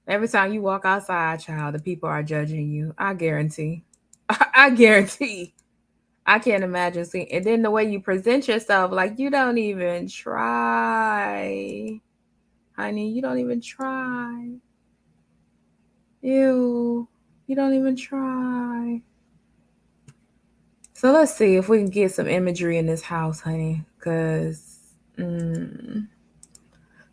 Every time you walk outside, child, the people are judging you. I guarantee. I guarantee. I can't imagine seeing. And then the way you present yourself, like you don't even try, honey. You don't even try. Ew. You don't even try. So let's see if we can get some imagery in this house, honey. Cause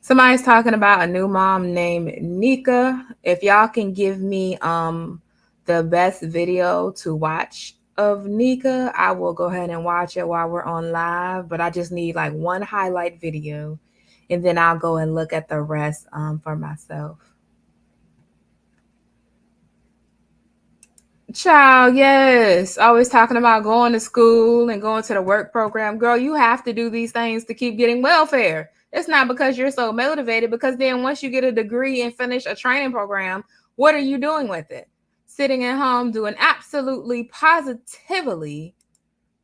somebody's talking about a new mom named Nika. If y'all can give me the best video to watch of Nika, I will go ahead and watch it while we're on live. But I just need like one highlight video, and then I'll go and look at the rest for myself. Child, yes. Always talking about going to school and going to the work program. Girl, you have to do these things to keep getting welfare. It's not because you're so motivated, because then once you get a degree and finish a training program, what are you doing with it? Sitting at home doing absolutely positively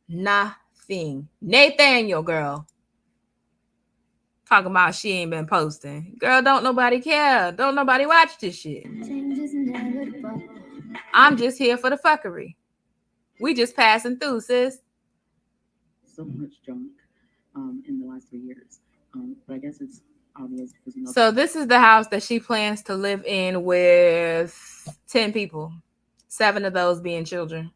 nothing. Nathaniel, girl. Talking about she ain't been posting. Girl, don't nobody care. Don't nobody watch this shit. I'm just here for the fuckery. We just passing through, sis. So much junk in the last 3 years, but I guess it's obvious because So this is the house that she plans to live in with 10 people, 7 of those being children.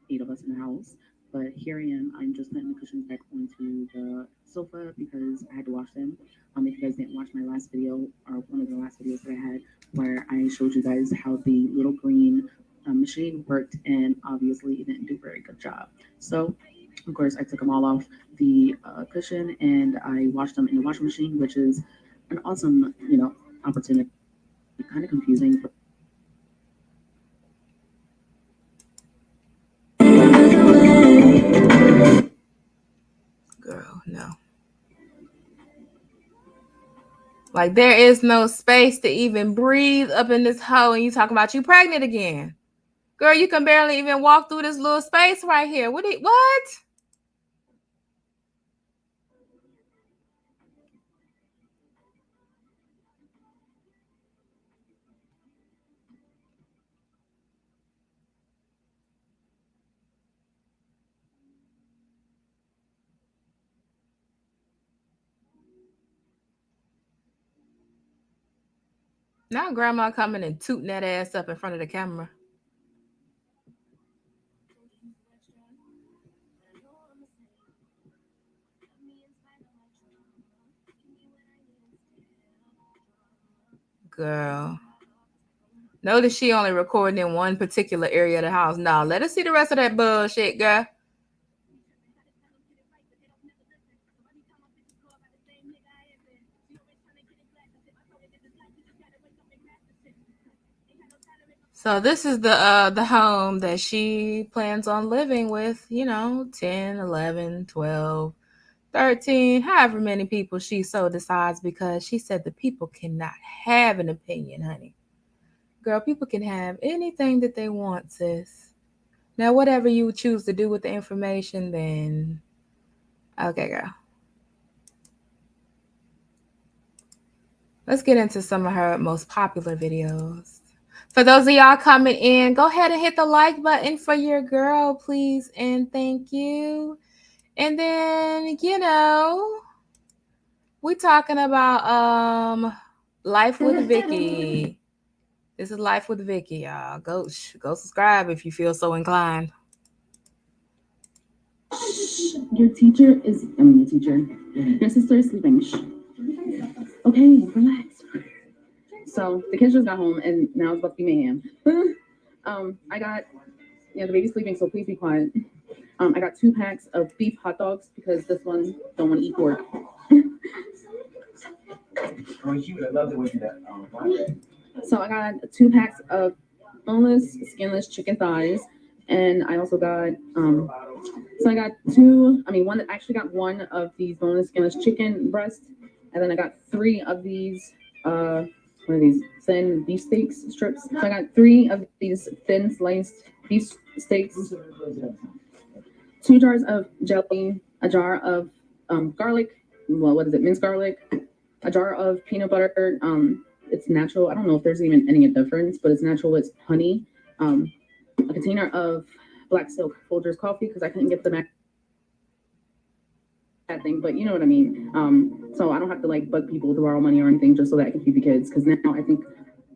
8 of us in the house. But here I am. I'm just putting the cushions back onto the sofa because I had to wash them. If you guys didn't watch my last video, or one of the last videos that I had, where I showed you guys how the little green machine worked, and obviously it didn't do a very good job. So Of course, I took them all off the cushion and I washed them in the washing machine, which is an awesome, opportunity. Kind of confusing. Girl, no. Like, there is no space to even breathe up in this hole, and you talking about you pregnant again. Girl, you can barely even walk through this little space right here. What? Now grandma coming and tooting that ass up in front of the camera. Girl. Notice she only recording in one particular area of the house. Now, let us see the rest of that bullshit, girl. So this is the home that she plans on living with, 10, 11, 12, 13, however many people she so decides, because she said the people cannot have an opinion, honey. Girl, people can have anything that they want, sis. Now, whatever you choose to do with the information, then okay, girl. Let's get into some of her most popular videos. For those of y'all coming in, go ahead and hit the like button for your girl, please, and thank you. And then, we talking about Life with Vicky. This is Life with Vicky, y'all. Go subscribe if you feel so inclined. Your teacher is, your teacher. Your sister is sleeping. Shh. Okay, relax. So the kids just got home and now it's about to be mayhem. I got, the baby's sleeping, so please be quiet. I got 2 packs of beef hot dogs because this one don't want to eat pork. So I got 2 packs of boneless, skinless chicken thighs, and I also got so I got one. I actually got 1 of these boneless, skinless chicken breasts, and then I got 3 of these what are these, thin beef steaks strips. So I got 3 of these thin sliced beef steaks, 2 jars of jelly, a jar of garlic. Well, what is it? Minced garlic. A jar of peanut butter. It's natural. I don't know if there's even any difference, but it's natural. It's honey. A container of black silk Folgers coffee because I couldn't get the that thing, but you know what I mean. So I don't have to bug people to borrow money or anything just so that I can feed the kids. Because now I think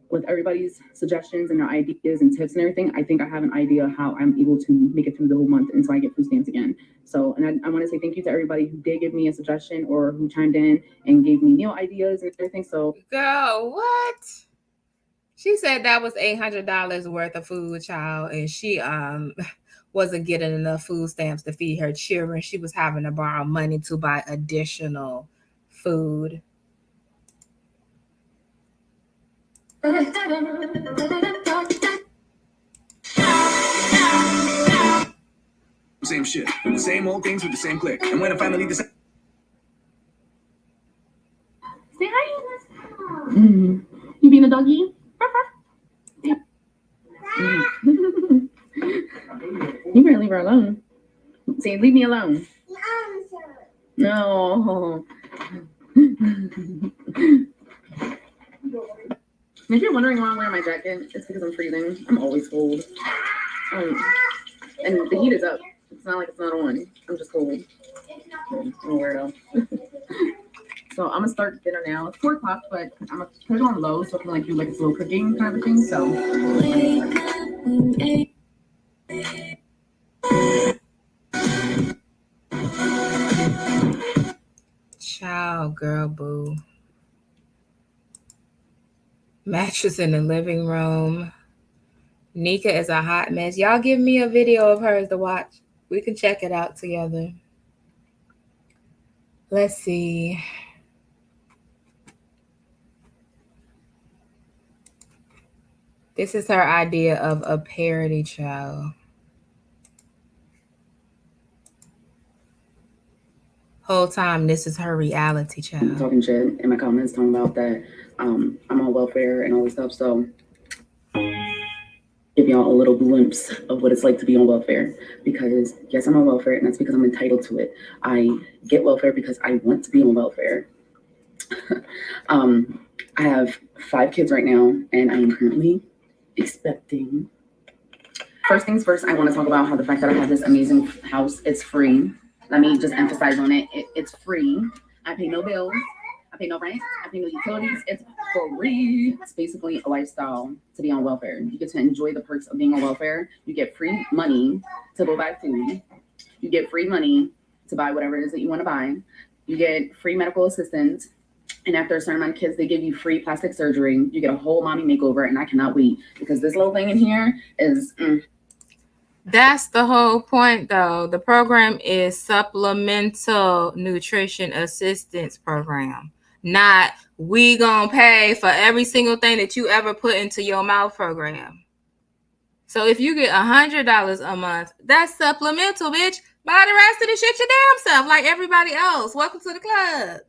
with everybody's suggestions and their ideas and tips and everything, I think I have an idea how I'm able to make it through the whole month until I get food stamps again. So, and I want to say thank you to everybody who did give me a suggestion or who chimed in and gave me meal ideas and everything. So, girl, what? She said that was $800 worth of food, child, and she wasn't getting enough food stamps to feed her children. She was having to borrow money to buy additional food. Same shit, the same old things with the same click. And when I finally decide. say hi. You being a doggy? You better leave her alone. Say, leave me alone. No. If you're wondering why I'm wearing my jacket, it's because I'm freezing. I'm always cold. And the heat is up. It's not like it's not on. I'm just cold. I'm a weirdo. So I'm gonna start dinner now. It's 4 o'clock, but I'm gonna put it on low so I can do a slow cooking kind of thing. So. Child, girl, boo. Mattress in the living room. Nika is a hot mess. Y'all give me a video of hers to watch. We can check it out together. Let's see. This is her idea of a parody child. Whole time, this is her reality child. Talking shit in my comments, talking about that I'm on welfare and all this stuff. So give y'all a little glimpse of what it's like to be on welfare. Because yes, I'm on welfare, and that's because I'm entitled to it. I get welfare because I want to be on welfare. I have 5 kids right now, and I am currently expecting. First things first, I want to talk about how the fact that I have this amazing house, it's free. Let me just emphasize on it. It's free. I pay no bills. I pay no rent. I pay no utilities. It's free. It's basically a lifestyle to be on welfare. You get to enjoy the perks of being on welfare. You get free money to go buy food. You get free money to buy whatever it is that you want to buy. You get free medical assistance. And after a certain amount of kids, they give you free plastic surgery. You get a whole mommy makeover, and I cannot wait because this little thing in here is. That's the whole point, though. The program is supplemental nutrition assistance program, not we gonna pay for every single thing that you ever put into your mouth program. So if you get $100 a month, that's supplemental, bitch. Buy the rest of the shit your damn self, like everybody else. Welcome to the club.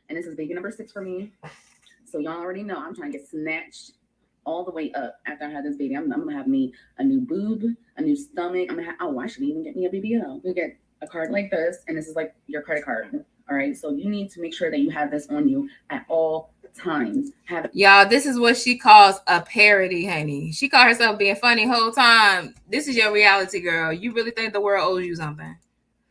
And this is baby number 6 for me. So y'all already know I'm trying to get snatched all the way up after I had this baby. I'm gonna have me a new boob, a new stomach. I should even get me a BBL. You get a card like this, and this is like your credit card. All right. So you need to make sure that you have this on you at all times. Y'all, this is what she calls a parody, honey. She called herself being funny whole time. This is your reality, girl. You really think the world owes you something?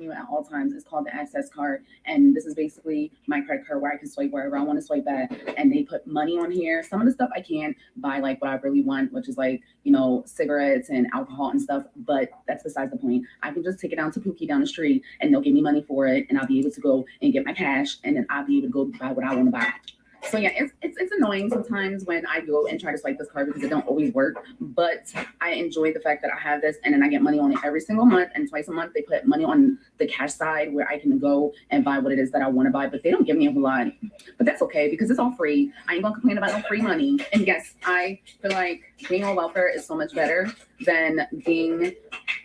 At all times. It's called the access card, and this is basically my credit card where I can swipe wherever I want to swipe at, and they put money on here. Some of the stuff I can't buy, like what I really want, which is like, you know, cigarettes and alcohol and stuff, but that's besides the point. I can just take it down to Pookie down the street, and they'll give me money for it, and I'll be able to go and get my cash, and then I'll be able to go buy what I want to buy. So yeah, it's annoying sometimes when I go and try to swipe this card because it don't always work. But I enjoy the fact that I have this, and then I get money on it every single month. And twice a month they put money on the cash side where I can go and buy what it is that I want to buy. But they don't give me a whole lot. But that's okay because it's all free. I ain't gonna complain about no free money. And yes, I feel like being on welfare is so much better than being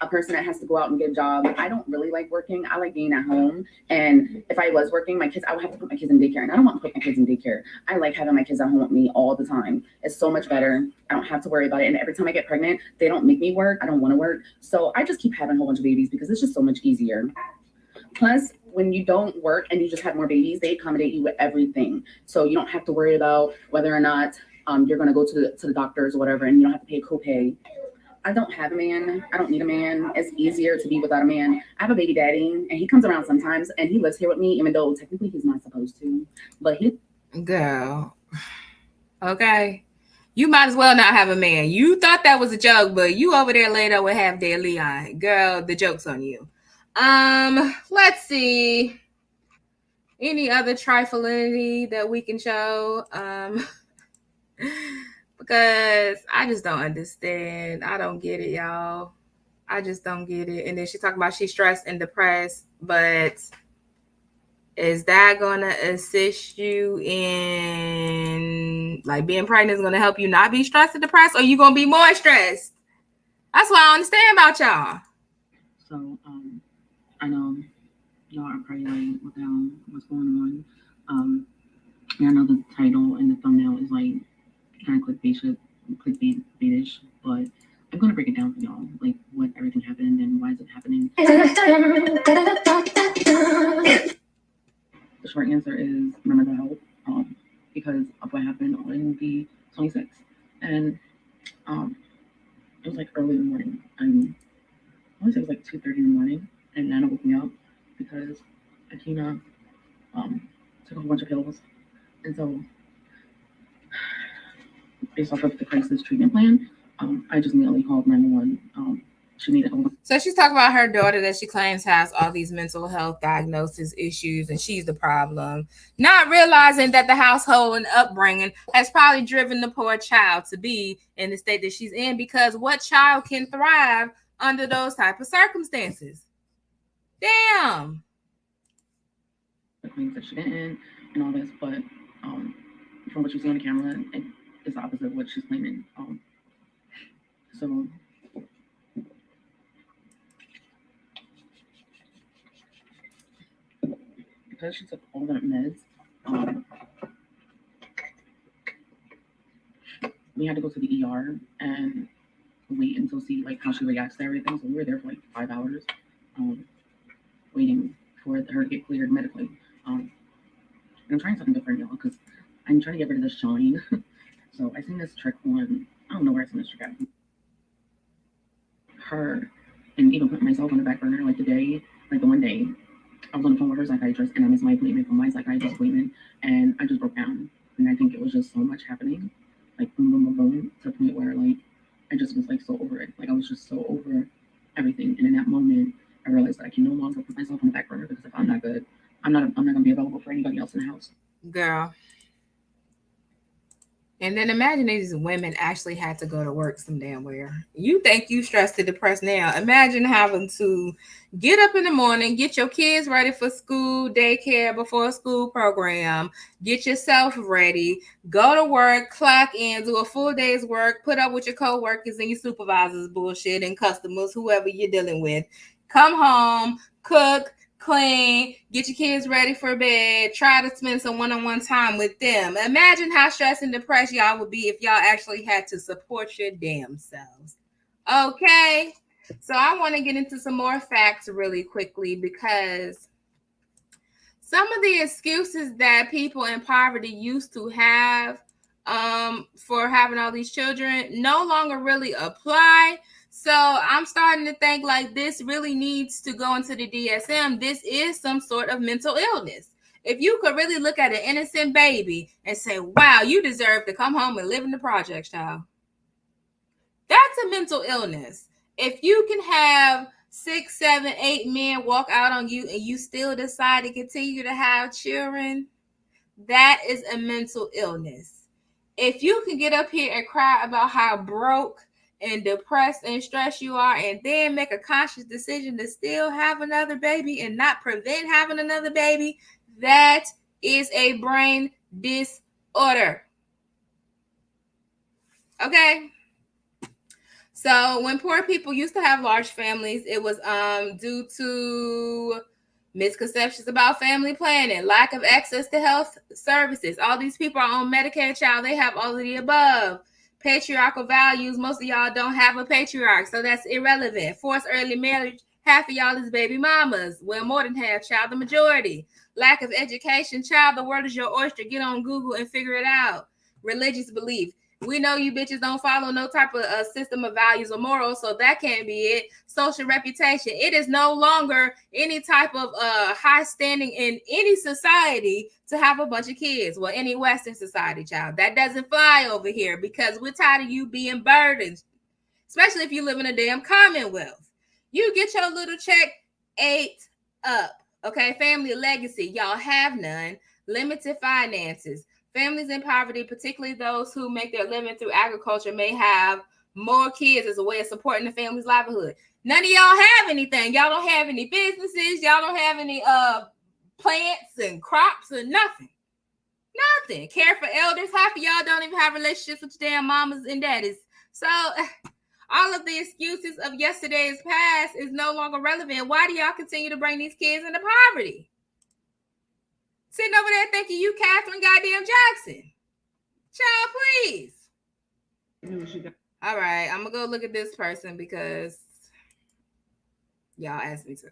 a person that has to go out and get a job. I don't really like working. I like being at home. And if I was working, I would have to put my kids in daycare. And I don't want to put my kids in daycare. I like having my kids at home with me all the time. It's so much better. I don't have to worry about it. And every time I get pregnant, they don't make me work. I don't want to work. So I just keep having a whole bunch of babies because it's just so much easier. Plus, when you don't work and you just have more babies, they accommodate you with everything. So you don't have to worry about whether or not you're going to go to the doctors or whatever, and you don't have to pay a copay. I don't have a man. I don't need a man. It's easier to be without a man. I have a baby daddy, and he comes around sometimes, and he lives here with me, even though technically he's not supposed to. But he... Girl. Okay. You might as well not have a man. You thought that was a joke, but you over there laid up with half dead Leon. Girl, the joke's on you. Let's see. Any other trifling that we can show? Because I just don't understand. I don't get it, y'all. I just don't get it. And then she talking about she's stressed and depressed, but is that gonna assist you in like being pregnant is gonna help you not be stressed and depressed, or you gonna be more stressed? That's what I don't understand about y'all. So I know y'all are probably like, what the hell, what's going on? I know the title and the thumbnail is like kind of clickbait-ish, but I'm gonna break it down for y'all, like what everything happened and why is it happening. The short answer is my mental health, because of what happened on the 26th, and it was like early in the morning. I want to say it was like 2:30 in the morning, and Nana woke me up because Akina took a whole bunch of pills, and so based off of the crisis treatment plan, I just immediately called 911. She needed a... So she's talking about her daughter that she claims has all these mental health diagnosis issues, and she's the problem, not realizing that the household and upbringing has probably driven the poor child to be in the state that she's in, because what child can thrive under those type of circumstances. Damn. Claims that she didn't and all this, but from what you see on the camera, it's the opposite of what she's claiming. So because she took all that meds, we had to go to the ER and wait until see like how she reacts to everything. So we were there for like 5 hours, waiting for her to get cleared medically. And I'm trying something different, y'all, because I'm trying to get rid of the shine. So I seen this trick on, I don't know where I seen this trick at. Her, and even put myself on the back burner, like the one day, I was on the phone with her psychiatrist and I missed my appointment for my psychiatrist appointment and I just broke down. And I think it was just so much happening, like boom, boom, boom, boom, to the point where like, I just was like so over it. Like I was just so over everything. And in that moment, I realized that I can no longer put myself on the back burner because if I'm not good, I'm not gonna be available for anybody else in the house. Girl. And then imagine these women actually had to go to work some damn where. You think you stressed and depressed now. Imagine having to get up in the morning, get your kids ready for school, daycare, before a school program, get yourself ready, go to work, clock in, do a full day's work, put up with your co-workers and your supervisors bullshit and customers, whoever you're dealing with. Come home, cook, clean, get your kids ready for bed, try to spend some one-on-one time with them. Imagine how stressed and depressed y'all would be if y'all actually had to support your damn selves. Okay, so I want to get into some more facts really quickly because some of the excuses that people in poverty used to have for having all these children no longer really apply. So I'm starting to think like this really needs to go into the DSM. This is some sort of mental illness. If you could really look at an innocent baby and say, wow, you deserve to come home and live in the projects, child. That's a mental illness. If you can have 6, 7, 8 men walk out on you and you still decide to continue to have children, that is a mental illness. If you can get up here and cry about how broke and depressed and stressed you are and then make a conscious decision to still have another baby and not prevent having another baby, that is a brain disorder. Okay? So when poor people used to have large families, it was due to misconceptions about family planning, lack of access to health services. All these people are on Medicare, child. They have all of the above. Patriarchal values. Most of y'all don't have a patriarch, so that's irrelevant. Forced early marriage. Half of y'all is baby mamas. Well, more than half, child, the majority. Lack of education. Child, the world is your oyster. Get on Google and figure it out. Religious belief. We know you bitches don't follow no type of system of values or morals, so that can't be it. Social reputation. It is no longer any type of high standing in any society to have a bunch of kids. Well, any Western society, child. That doesn't fly over here because we're tired of you being burdened, especially if you live in a damn commonwealth. You get your little check ate up. Okay, family legacy. Y'all have none. Limited finances. Families in poverty, particularly those who make their living through agriculture, may have more kids as a way of supporting the family's livelihood. None of y'all have anything. Y'all don't have any businesses. Y'all don't have any plants and crops and nothing. Nothing. Care for elders. Half of y'all don't even have relationships with your damn mamas and daddies. So all of the excuses of yesterday's past is no longer relevant. Why do y'all continue to bring these kids into poverty? Sitting over there thinking you Catherine goddamn Jackson. Child, please. All right, I'm going to go look at this person because y'all asked me to.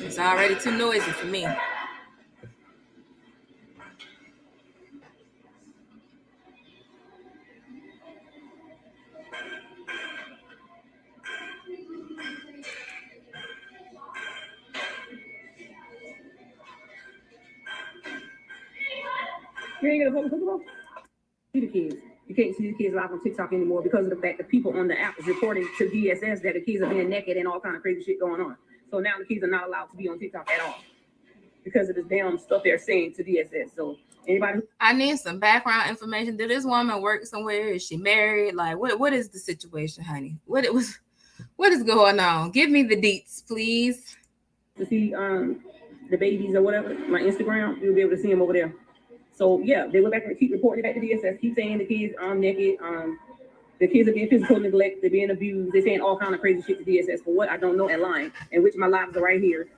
It's already too noisy for me. You ain't gonna fucking talk about see the kids. You can't see the kids live on TikTok anymore because of the fact that people on the app is reporting to DSS that the kids are being naked and all kind of crazy shit going on. So now the kids are not allowed to be on TikTok at all because of this damn stuff they're saying to DSS. So Anybody? I need some background information. Did this woman work somewhere? Is she married? Like, what is the situation, honey? What is going on? Give me the deets, please. To see the babies or whatever, my Instagram, you'll be able to see them over there. So yeah, they went back and keep reporting it back to DSS, keep saying the kids naked, the kids are being physical neglect, they're being abused, they're saying all kind of crazy shit to DSS for what I don't know, and lying, and which my lives are right here.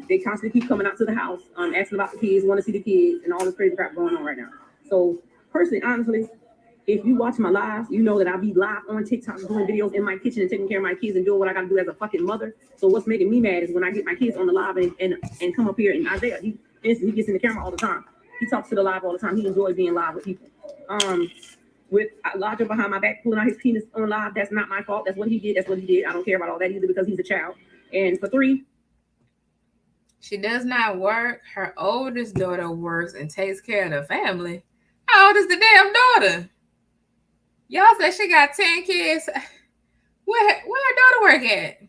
They constantly keep coming out to the house, asking about the kids, want to see the kids, and all this crazy crap going on right now. So personally, honestly, if you watch my lives, you know that I be live on TikTok doing videos in my kitchen and taking care of my kids and doing what I gotta do as a fucking mother. So what's making me mad is when I get my kids on the live and come up here, and Isaiah, he gets in the camera all the time. He talks to the live all the time. He enjoys being live with people. With Elijah behind my back pulling out his penis on live, that's not my fault. That's what he did. That's what he did. I don't care about all that either because he's a child. And for 3, she does not work. Her oldest daughter works and takes care of the family. How old is the damn daughter? Y'all said she got 10 kids. Where her daughter work at?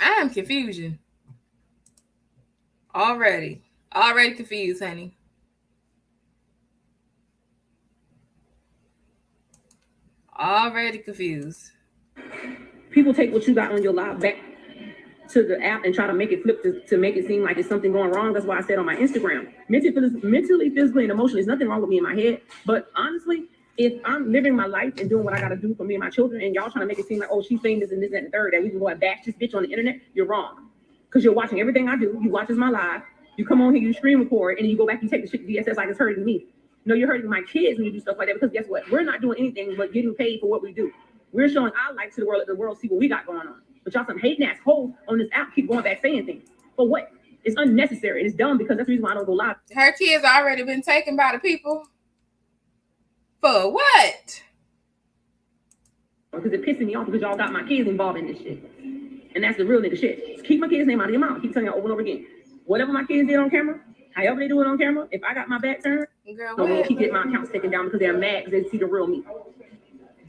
I am confusion. Already confused, honey. Already confused. People take what you got on your live back to the app and try to make it flip to make it seem like it's something going wrong. That's why I said on my Instagram, mentally, physically, and emotionally, there's nothing wrong with me in my head. But honestly, if I'm living my life and doing what I got to do for me and my children, and y'all trying to make it seem like, oh, she's famous and this, that, and the third, that we can go and bash this bitch on the internet, you're wrong. Because you're watching everything I do. You watch my live. You come on here, you screen record, and then you go back and take the shit to DSS like it's hurting me. No, you're hurting my kids when you do stuff like that. Because guess what? We're not doing anything but getting paid for what we do. We're showing our life to the world, let the world see what we got going on. But y'all some hating ass hoes on this app keep going back saying things. For what? It's unnecessary. It's dumb because that's the reason why I don't go live. Her kids already been taken by the people. For what? Because it pissing me off because y'all got my kids involved in this shit. And that's the real nigga shit. Just keep my kids' name out of your mouth. Keep telling y'all over and over again. Whatever my kids did on camera, however they do it on camera, if I got my back turned, I'm gonna keep getting my accounts taken down because they're mad because they see the real me.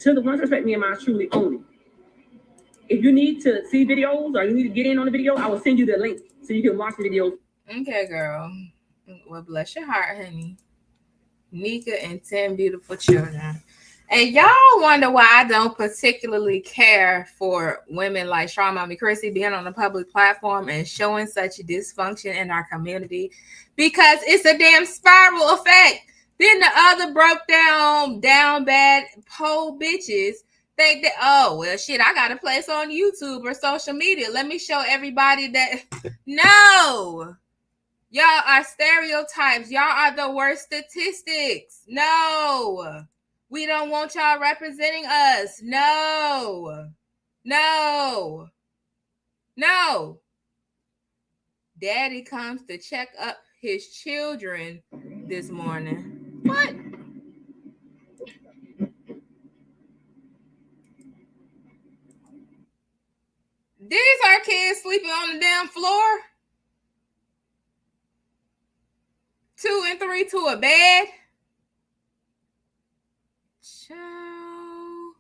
To the ones that respect me and mine truly own it. If you need to see videos or you need to get in on the video, I will send you the link so you can watch the videos. Okay, girl. Well, bless your heart, honey. Nika and 10 beautiful children. And y'all wonder why I don't particularly care for women like Strong Mommy Chrissy being on a public platform and showing such dysfunction in our community, because it's a damn spiral effect. Then the other broke down bad pole bitches think that, oh, well, shit, I got a place on YouTube or social media. Let me show everybody that. No. Y'all are stereotypes. Y'all are the worst statistics. No. We don't want y'all representing us. No. No. No. Daddy comes to check up his children this morning. What? These are kids sleeping on the damn floor. 2 and 3 to a bed. Child.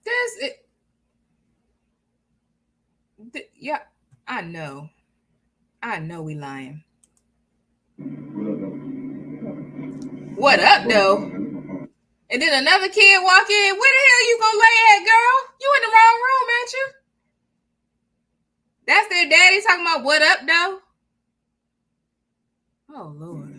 This it. Yeah, I know we lying. What up, though? And then another kid walk in. Where the hell you gonna lay at, girl? You in the wrong room, ain't you? That's their daddy talking about what up, though? Oh, Lord.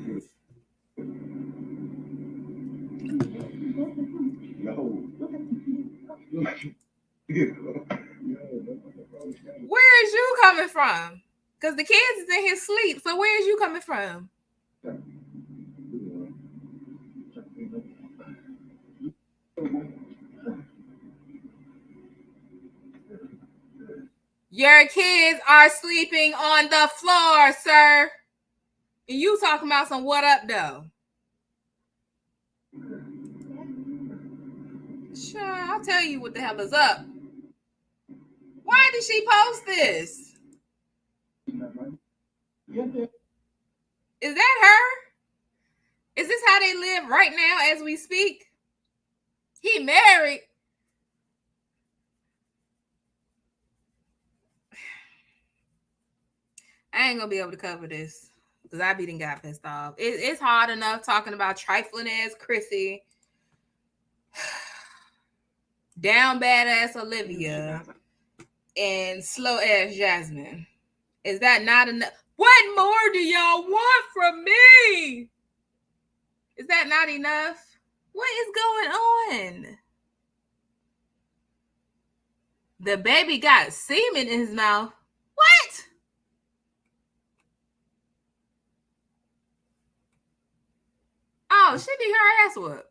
Where is you coming from? Because the kids is in his sleep. So where is you coming from? Your kids are sleeping on the floor, sir. And you talking about some what up, though? Sure, I'll tell you what the hell is up. Why did she post this? Is that her? Is this how they live right now as we speak? He married. I ain't gonna be able to cover this because I be done got pissed off. It's hard enough talking about trifling ass Chrissy, down badass Olivia, and slow ass Jasmine. Is that not enough? What more do y'all want from me? Is that not enough? What is going on? The baby got semen in his mouth. What? Oh, she need her ass whooped.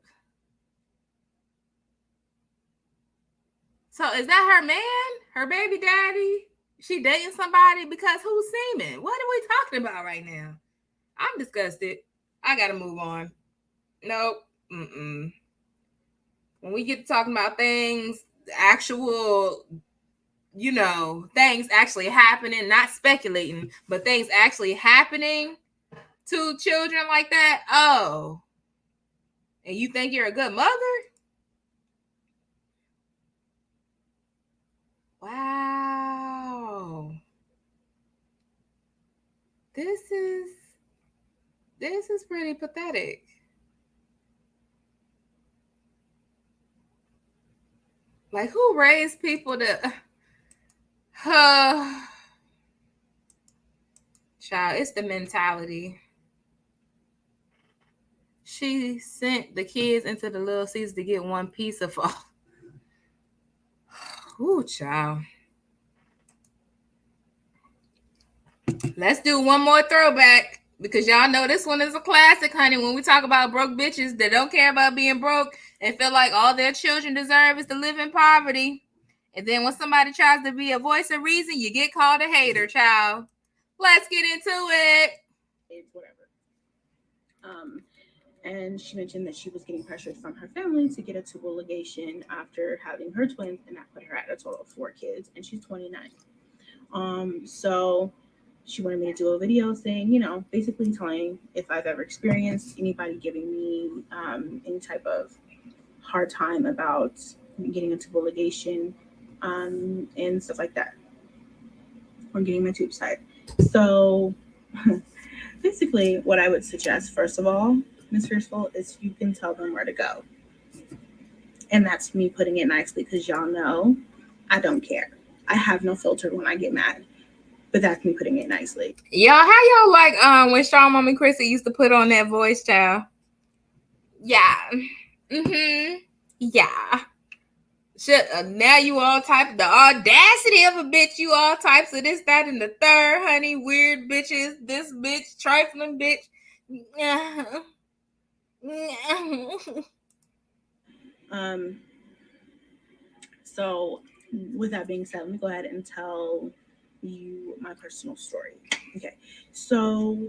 So is that her man? Her baby daddy? She dating somebody? Because who's semen? What are we talking about right now? I'm disgusted. I gotta move on. Nope. Mm-mm. When we get to talking about things, actual, things actually happening, not speculating, but things actually happening to children like that. Oh. And you think you're a good mother? Wow. This is pretty pathetic. Like, who raised people to child, it's the mentality. She sent the kids into the Little Caesars to get one piece of all. Ooh, child. Let's do one more throwback because y'all know this one is a classic, honey. When we talk about broke bitches that don't care about being broke and feel like all their children deserve is to live in poverty. And then when somebody tries to be a voice of reason, you get called a hater, child. Let's get into it. It's whatever. And she mentioned that she was getting pressured from her family to get a tubal ligation after having her twins, and that put her at a total of 4 kids, and she's 29. So she wanted me to do a video saying, basically telling if I've ever experienced anybody giving me any type of hard time about getting a tubal ligation and stuff like that, or getting my tubes tied. So basically, what I would suggest, first of all, Miss Fearful, is you can tell them where to go. And that's me putting it nicely because y'all know I don't care. I have no filter when I get mad. But that's me putting it nicely. Y'all, how y'all like when Strong Mommy Chrissy used to put on that voice, child? Yeah. Mm-hmm. Yeah. Shit, now you all type the audacity of a bitch, you all types of this, that, and the third, honey. Weird bitches, this bitch, trifling bitch. So with that being said, let me go ahead and tell you my personal story. Okay. So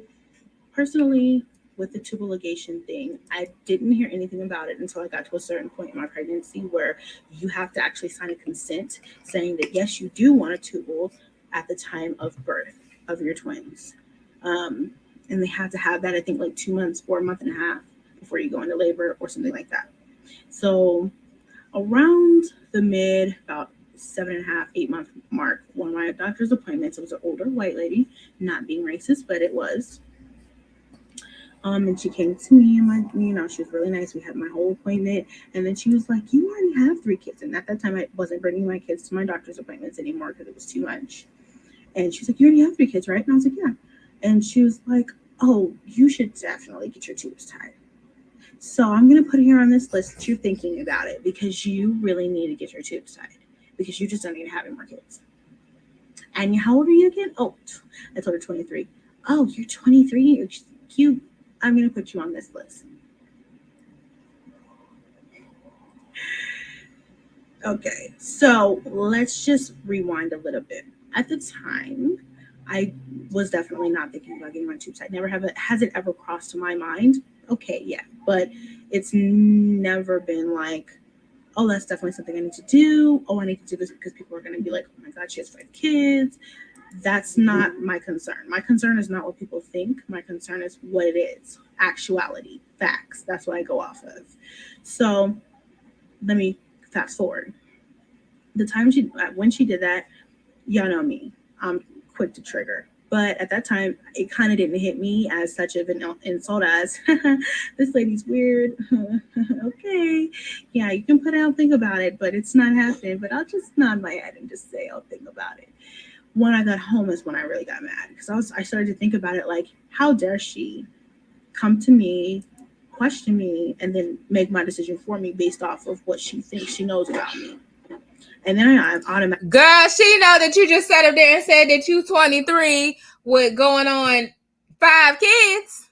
personally, with the tubal ligation thing, I didn't hear anything about it until I got to a certain point in my pregnancy where you have to actually sign a consent saying that yes, you do want a tubal at the time of birth of your twins. And they have to have that, I think, like 2 months or a month and a half before you go into labor or something like that. So around the about 7.5, 8 month mark, one of my doctor's appointments, it was an older white lady, not being racist, but it was. And she came to me and she was really nice. We had my whole appointment, and then she was like, "You already have 3 kids." And at that time, I wasn't bringing my kids to my doctor's appointments anymore because it was too much. And she's like, "You already have 3 kids, right?" And I was like, "Yeah." And she was like, "Oh, you should definitely get your tubes tied. So I'm going to put here on this list that you're thinking about it because you really need to get your tubes tied because you just don't need to have any more kids." And how old are you again? Oh, I told her 23. "Oh, you're 23. You're cute. I'm going to put you on this list." Okay, so let's just rewind a little bit. At the time, I was definitely not thinking about getting my tubes tied. Has it ever crossed to my mind? Okay, yeah, but it's never been like, oh, that's definitely something I need to do. Oh, I need to do this because people are going to be like, "Oh my God, she has 5 kids." That's not my concern. My concern is not what people think. My concern is what it is. Actuality, facts. That's what I go off of. So let me fast forward. The time when she did that, y'all know me. I'm quick to trigger. But at that time, it kind of didn't hit me as such of an insult as this lady's weird. Okay, yeah, you can put out, think about it, but it's not happening. But I'll just nod my head and just say I'll think about it. When I got home is when I really got mad because I started to think about it like, how dare she come to me, question me, and then make my decision for me based off of what she thinks she knows about me. And then I'm automatically, girl, she know that you just sat up there and said that you 23 with going on 5 kids.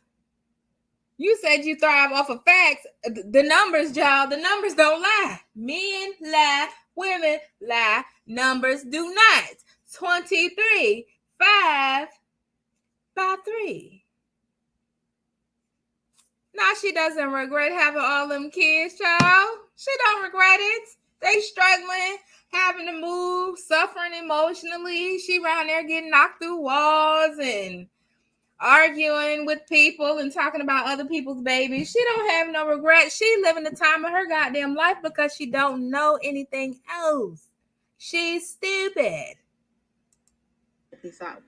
You said you thrive off of facts. The numbers, y'all, the numbers don't lie. Men lie, women lie, numbers do not. 23, 5 by 3. Now she doesn't regret having all them kids, child. She don't regret it. They struggling, having to move, suffering emotionally. She around there getting knocked through walls and arguing with people and talking about other people's babies. She don't have no regrets. She living the time of her goddamn life because she don't know anything else. She's stupid. thought,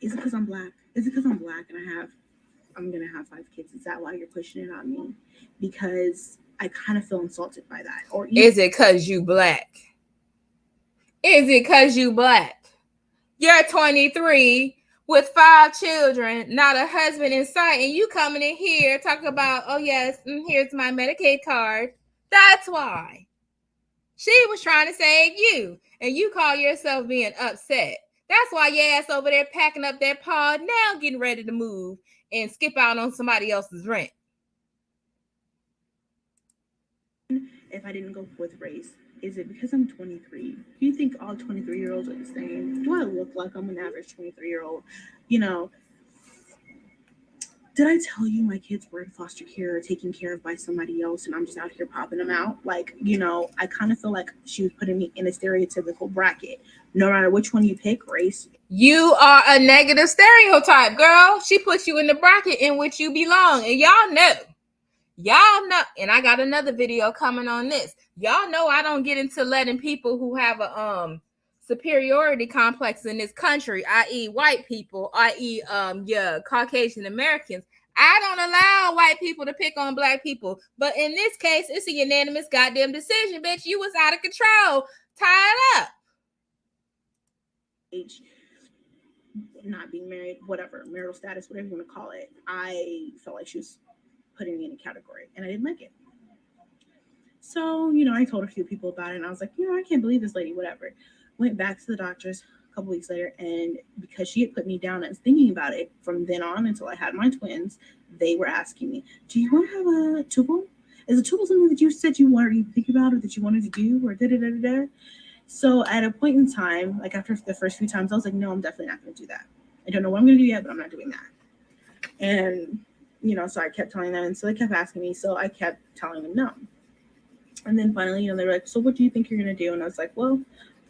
is it because I'm black? Is it because I'm black and I'm gonna have 5 kids? Is that why you're pushing it on me? Because I kind of feel insulted by that. Or is it because you black? Is it because you black? You're 23 with 5 children, not a husband in sight, and you coming in here talking about, oh yes, here's my Medicaid card. That's why. She was trying to save you, and you call yourself being upset. That's why your ass over there packing up that pod now, getting ready to move and skip out on somebody else's rent. If I didn't go with race, is it because I'm 23? Do you think all 23-year-olds are the same? Do I look like I'm an average 23-year-old? You know, did I tell you my kids were in foster care or taken care of by somebody else and I'm just out here popping them out? Like, you know, I kind of feel like she was putting me in a stereotypical bracket. No matter which one you pick, race. You are a negative stereotype, girl. She puts you in the bracket in which you belong. And y'all know, and I got another video coming on this. Y'all know I don't get into letting people who have a superiority complex in this country, i.e. white people, i.e. Caucasian Americans. I don't allow white people to pick on black people. But in this case, it's a unanimous goddamn decision, bitch. You was out of control. Tie it up. Age, not being married, whatever, marital status, whatever you want to call it. I felt like she was putting me in a category and I didn't like it. So, you know, I told a few people about it and I was like, you know, I can't believe this lady, whatever. Went back to the doctors a couple weeks later, and because she had put me down, I was thinking about it from then on until I had my twins. They were asking me, do you want to have a tubal? Is a tubal something that you said you wanted to think about or that you wanted to do or da-da-da-da-da? So at a point in time, like after the first few times, I was like, no, I'm definitely not going to do that. I don't know what I'm going to do yet, but I'm not doing that. And, you know, so I kept telling them, and so they kept asking me, so I kept telling them no. And then finally, you know, they were like, so what do you think you're going to do? And I was like, well,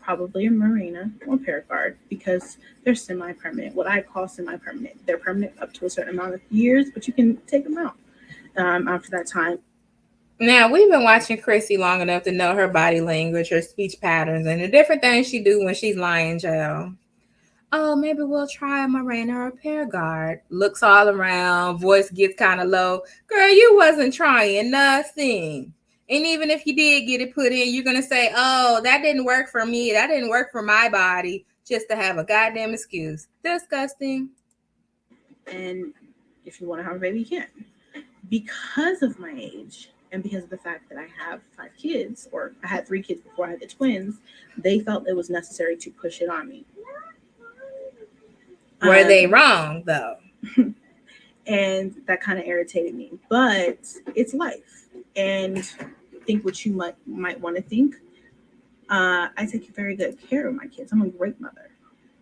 probably a Marina or Paragard, because they're semi-permanent, what I call semi-permanent. They're permanent up to a certain amount of years, but you can take them out after that time. Now, we've been watching Chrissy long enough to know her body language, her speech patterns, and the different things she do when she's lying, Joe. Oh, maybe we'll try a Mirena or a Paragard. Looks all around, voice gets kind of low. Girl, you wasn't trying nothing. And even if you did get it put in, you're going to say, oh, that didn't work for me. That didn't work for my body, just to have a goddamn excuse. Disgusting. And if you want to have a baby, you can. Because of my age, and because of the fact that I have 5 kids, or I had 3 kids before I had the twins, they felt it was necessary to push it on me. Were they wrong, though? And that kind of irritated me. But it's life. And think what you might want to think. I take very good care of my kids. I'm a great mother.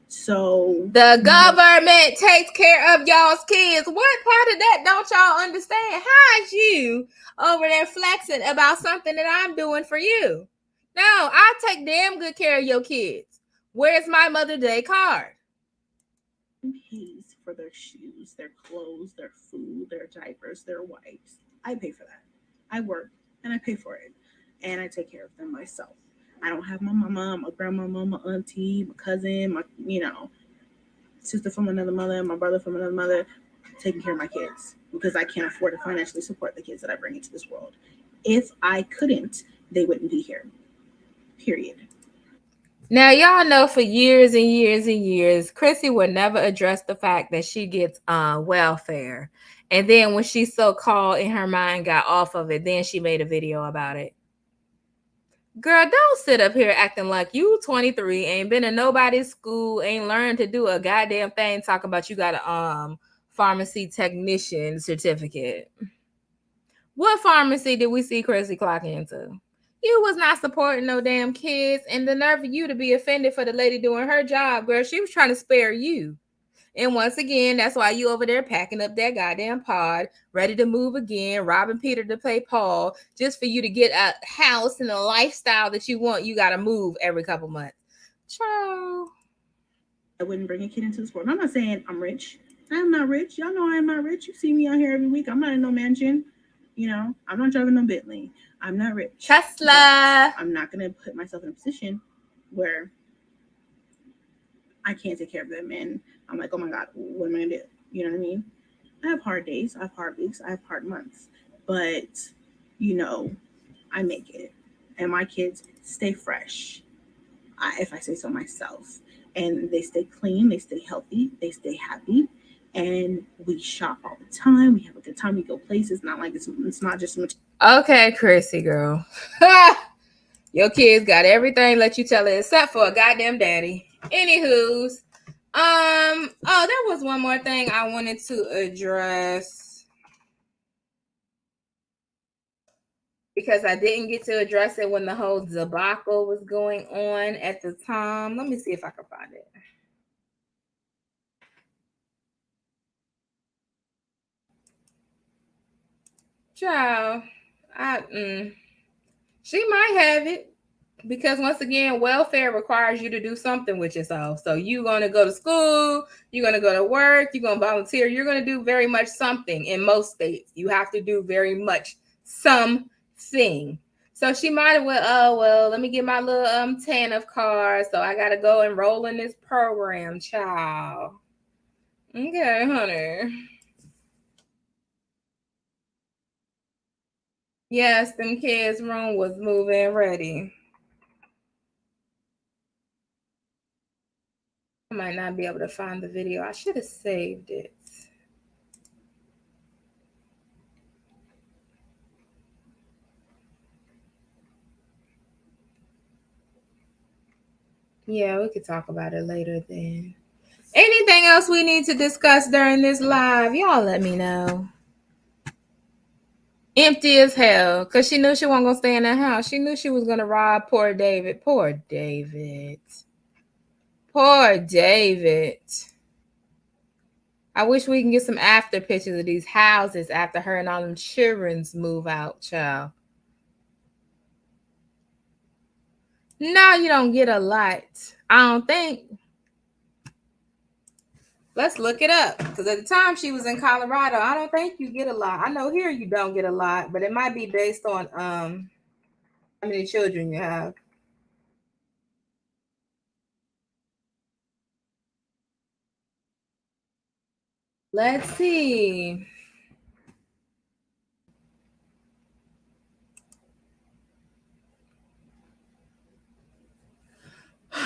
So the government takes care of y'all's kids. What part of that don't y'all understand? How is you over there flexing about something that I'm doing for you? No, I take damn good care of your kids. Where's my Mother's Day card? Pays for their shoes, their clothes, their food, their diapers, their wipes. I pay for that. I work and I pay for it. And I take care of them myself. I don't have my mama, my grandmama, my auntie, my cousin, my, you know, sister from another mother, my brother from another mother, taking care of my kids because I can't afford to financially support the kids that I bring into this world. If I couldn't, they wouldn't be here. Period. Now, y'all know for years and years and years, Chrissy would never address the fact that she gets welfare. And then when she so-called in her mind got off of it, then she made a video about it. Girl, don't sit up here acting like you 23, ain't been in nobody's school, ain't learned to do a goddamn thing, talking about you got a pharmacy technician certificate. What pharmacy did we see Chrissy clock into? You was not supporting no damn kids, and the nerve of you to be offended for the lady doing her job, girl. She was trying to spare you. And once again, that's why you over there packing up that goddamn pod, ready to move again, robbing Peter to play Paul, just for you to get a house and a lifestyle that you want. You got to move every couple months. Ciao. I wouldn't bring a kid into this world. I'm not saying I'm rich. I am not rich. Y'all know I am not rich. You see me out here every week. I'm not in no mansion. You know, I'm not driving no Bentley. I'm not rich. Tesla. I'm not going to put myself in a position where I can't take care of them. And I'm like, oh my God, what am I going to do? You know what I mean? I have hard days. I have hard weeks. I have hard months. But, you know, I make it. And my kids stay fresh, if I say so myself. And they stay clean. They stay healthy. They stay happy. And we shop all the time. We have a good time. We go places. Not like it's not just much. Okay, Chrissy, girl. Your kids got everything, let you tell it, except for a goddamn daddy. Anywho's, oh, there was one more thing I wanted to address because I didn't get to address it when the whole debacle was going on at the time. Let me see if I can find it. Child, she might have it. Because once again, welfare requires you to do something with yourself. So you're going to go to school, you're going to go to work, you're going to volunteer, you're going to do very much something. In most states, you have to do very much something. So she might have went, oh, well, let me get my little TANF card. So I got to go enroll in this program, child. Okay, honey. Yes, them kids' room was moving ready. I might not be able to find the video. I should have saved it. Yeah, we could talk about it later then. Anything else we need to discuss during this live? Y'all let me know. Empty as hell. Because she knew she wasn't going to stay in that house. She knew she was going to rob poor David. Poor David. Poor David. I wish we can get some after pictures of these houses after her and all them children's move out, child. No, you don't get a lot. I don't think. Let's look it up. Because at the time she was in Colorado, I don't think you get a lot. I know here you don't get a lot, but it might be based on how many children you have. Let's see.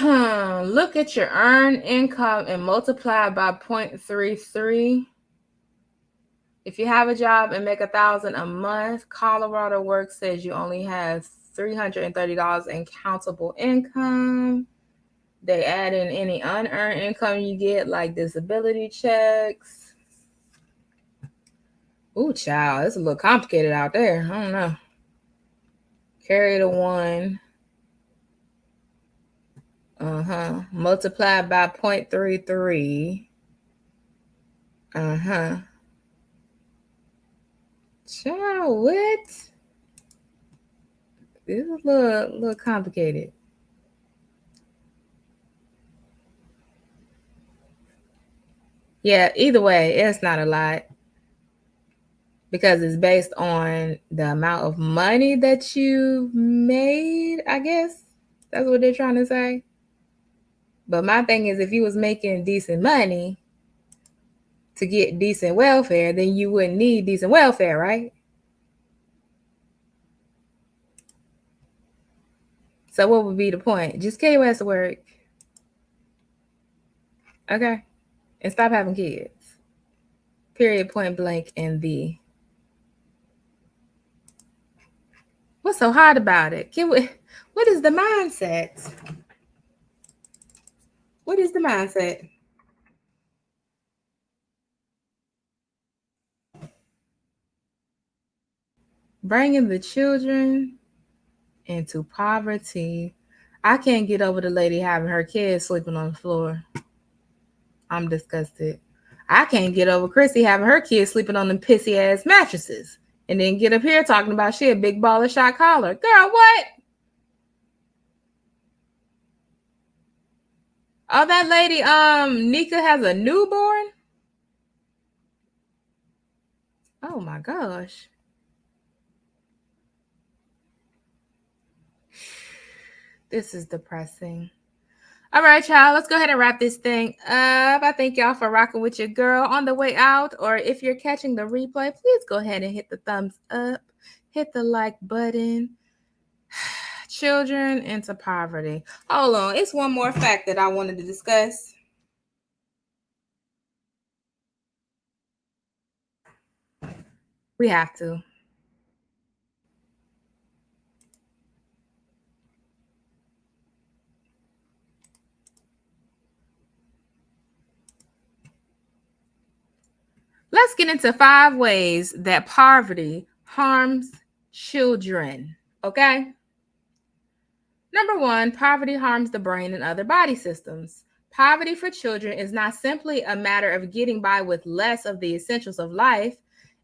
Look at your earned income and multiply by 0.33. If you have a job and make $1,000 a month, Colorado Works says you only have $330 in countable income. They add in any unearned income you get, like disability checks. Ooh, child, it's a little complicated out there. I don't know. Carry the one. Multiplied by 0.33. Child, what? This is a little complicated. Yeah, either way, it's not a lot. Because it's based on the amount of money that you made, I guess. That's what they're trying to say. But my thing is, if you was making decent money to get decent welfare, then you wouldn't need decent welfare, right? So what would be the point? Just get your ass to work, okay, and stop having kids. Period. Point blank. And the what's so hard about it? What is the mindset? What is the mindset? Bringing the children into poverty. I can't get over the lady having her kids sleeping on the floor. I'm disgusted. I can't get over Chrissy having her kids sleeping on them pissy ass mattresses. And then get up here talking about she a big baller shot caller. Girl, what? Oh, that lady, Nika has a newborn? Oh my gosh. This is depressing. All right, y'all, let's go ahead and wrap this thing up. I thank y'all for rocking with your girl on the way out, or if you're catching the replay, please go ahead and hit the thumbs up, hit the like button. Children into poverty. Hold on, it's one more fact that I wanted to discuss. We have to. Let's get into 5 ways that poverty harms children, okay? Number 1, poverty harms the brain and other body systems. Poverty for children is not simply a matter of getting by with less of the essentials of life.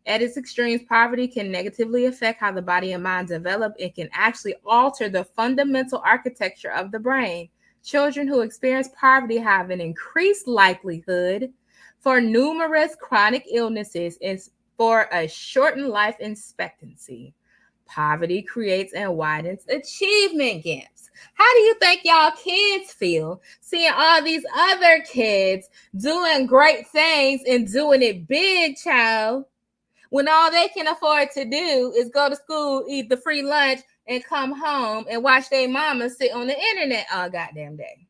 At its extremes, poverty can negatively affect how the body and mind develop and can actually alter the fundamental architecture of the brain. Children who experience poverty have an increased likelihood for numerous chronic illnesses and for a shortened life expectancy. Poverty creates and widens achievement gaps. How do you think y'all kids feel seeing all these other kids doing great things and doing it big, child, when all they can afford to do is go to school, eat the free lunch, and come home and watch their mama sit on the internet all goddamn day?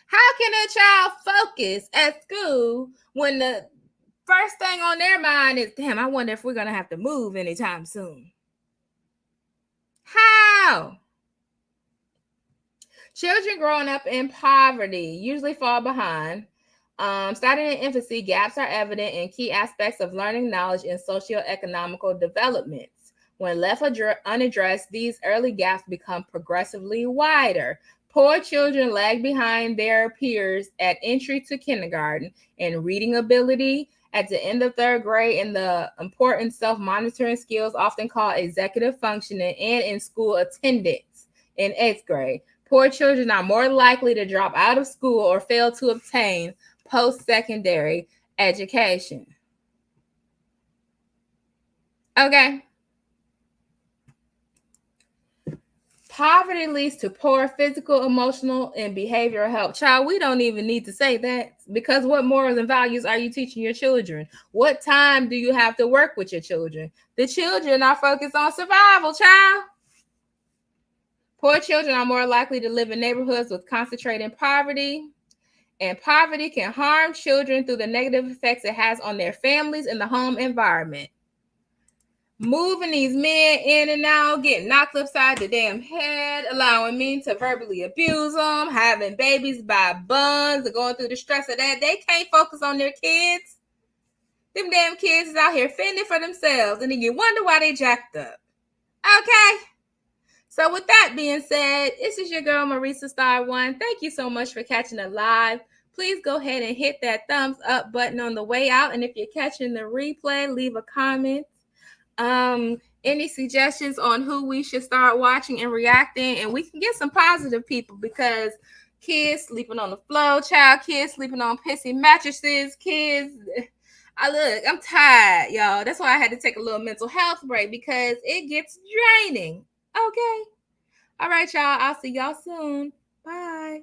How can a child focus at school when the first thing on their mind is, damn, I wonder if we're going to have to move anytime soon? How? Children growing up in poverty usually fall behind. Starting in infancy, gaps are evident in key aspects of learning, knowledge, and socioeconomical developments. When left unaddressed, these early gaps become progressively wider. Poor children lag behind their peers at entry to kindergarten in reading ability, at the end of 3rd grade in the important self-monitoring skills often called executive functioning, and in school attendance in 8th grade. Poor children are more likely to drop out of school or fail to obtain post-secondary education. Okay. Poverty leads to poor physical, emotional, and behavioral health. Child, we don't even need to say that, because what morals and values are you teaching your children? What time do you have to work with your children? The children are focused on survival, child. Poor children are more likely to live in neighborhoods with concentrated poverty, and poverty can harm children through the negative effects it has on their families and the home environment. Moving these men in and out, getting knocked upside the damn head, allowing men to verbally abuse them, having babies by buns, and going through the stress of that. They can't focus on their kids. Them damn kids is out here fending for themselves, and then you wonder why they jacked up. Okay? So with that being said, this is your girl, Marisa Star One. Thank you so much for catching it live. Please go ahead and hit that thumbs up button on the way out. And if you're catching the replay, leave a comment. Any suggestions on who we should start watching and reacting, and we can get some positive people, because kids sleeping on the floor, child, kids sleeping on pissy mattresses, kids. I'm tired, y'all. That's why I had to take a little mental health break, because it gets draining. Okay. All right, y'all. I'll see y'all soon. Bye.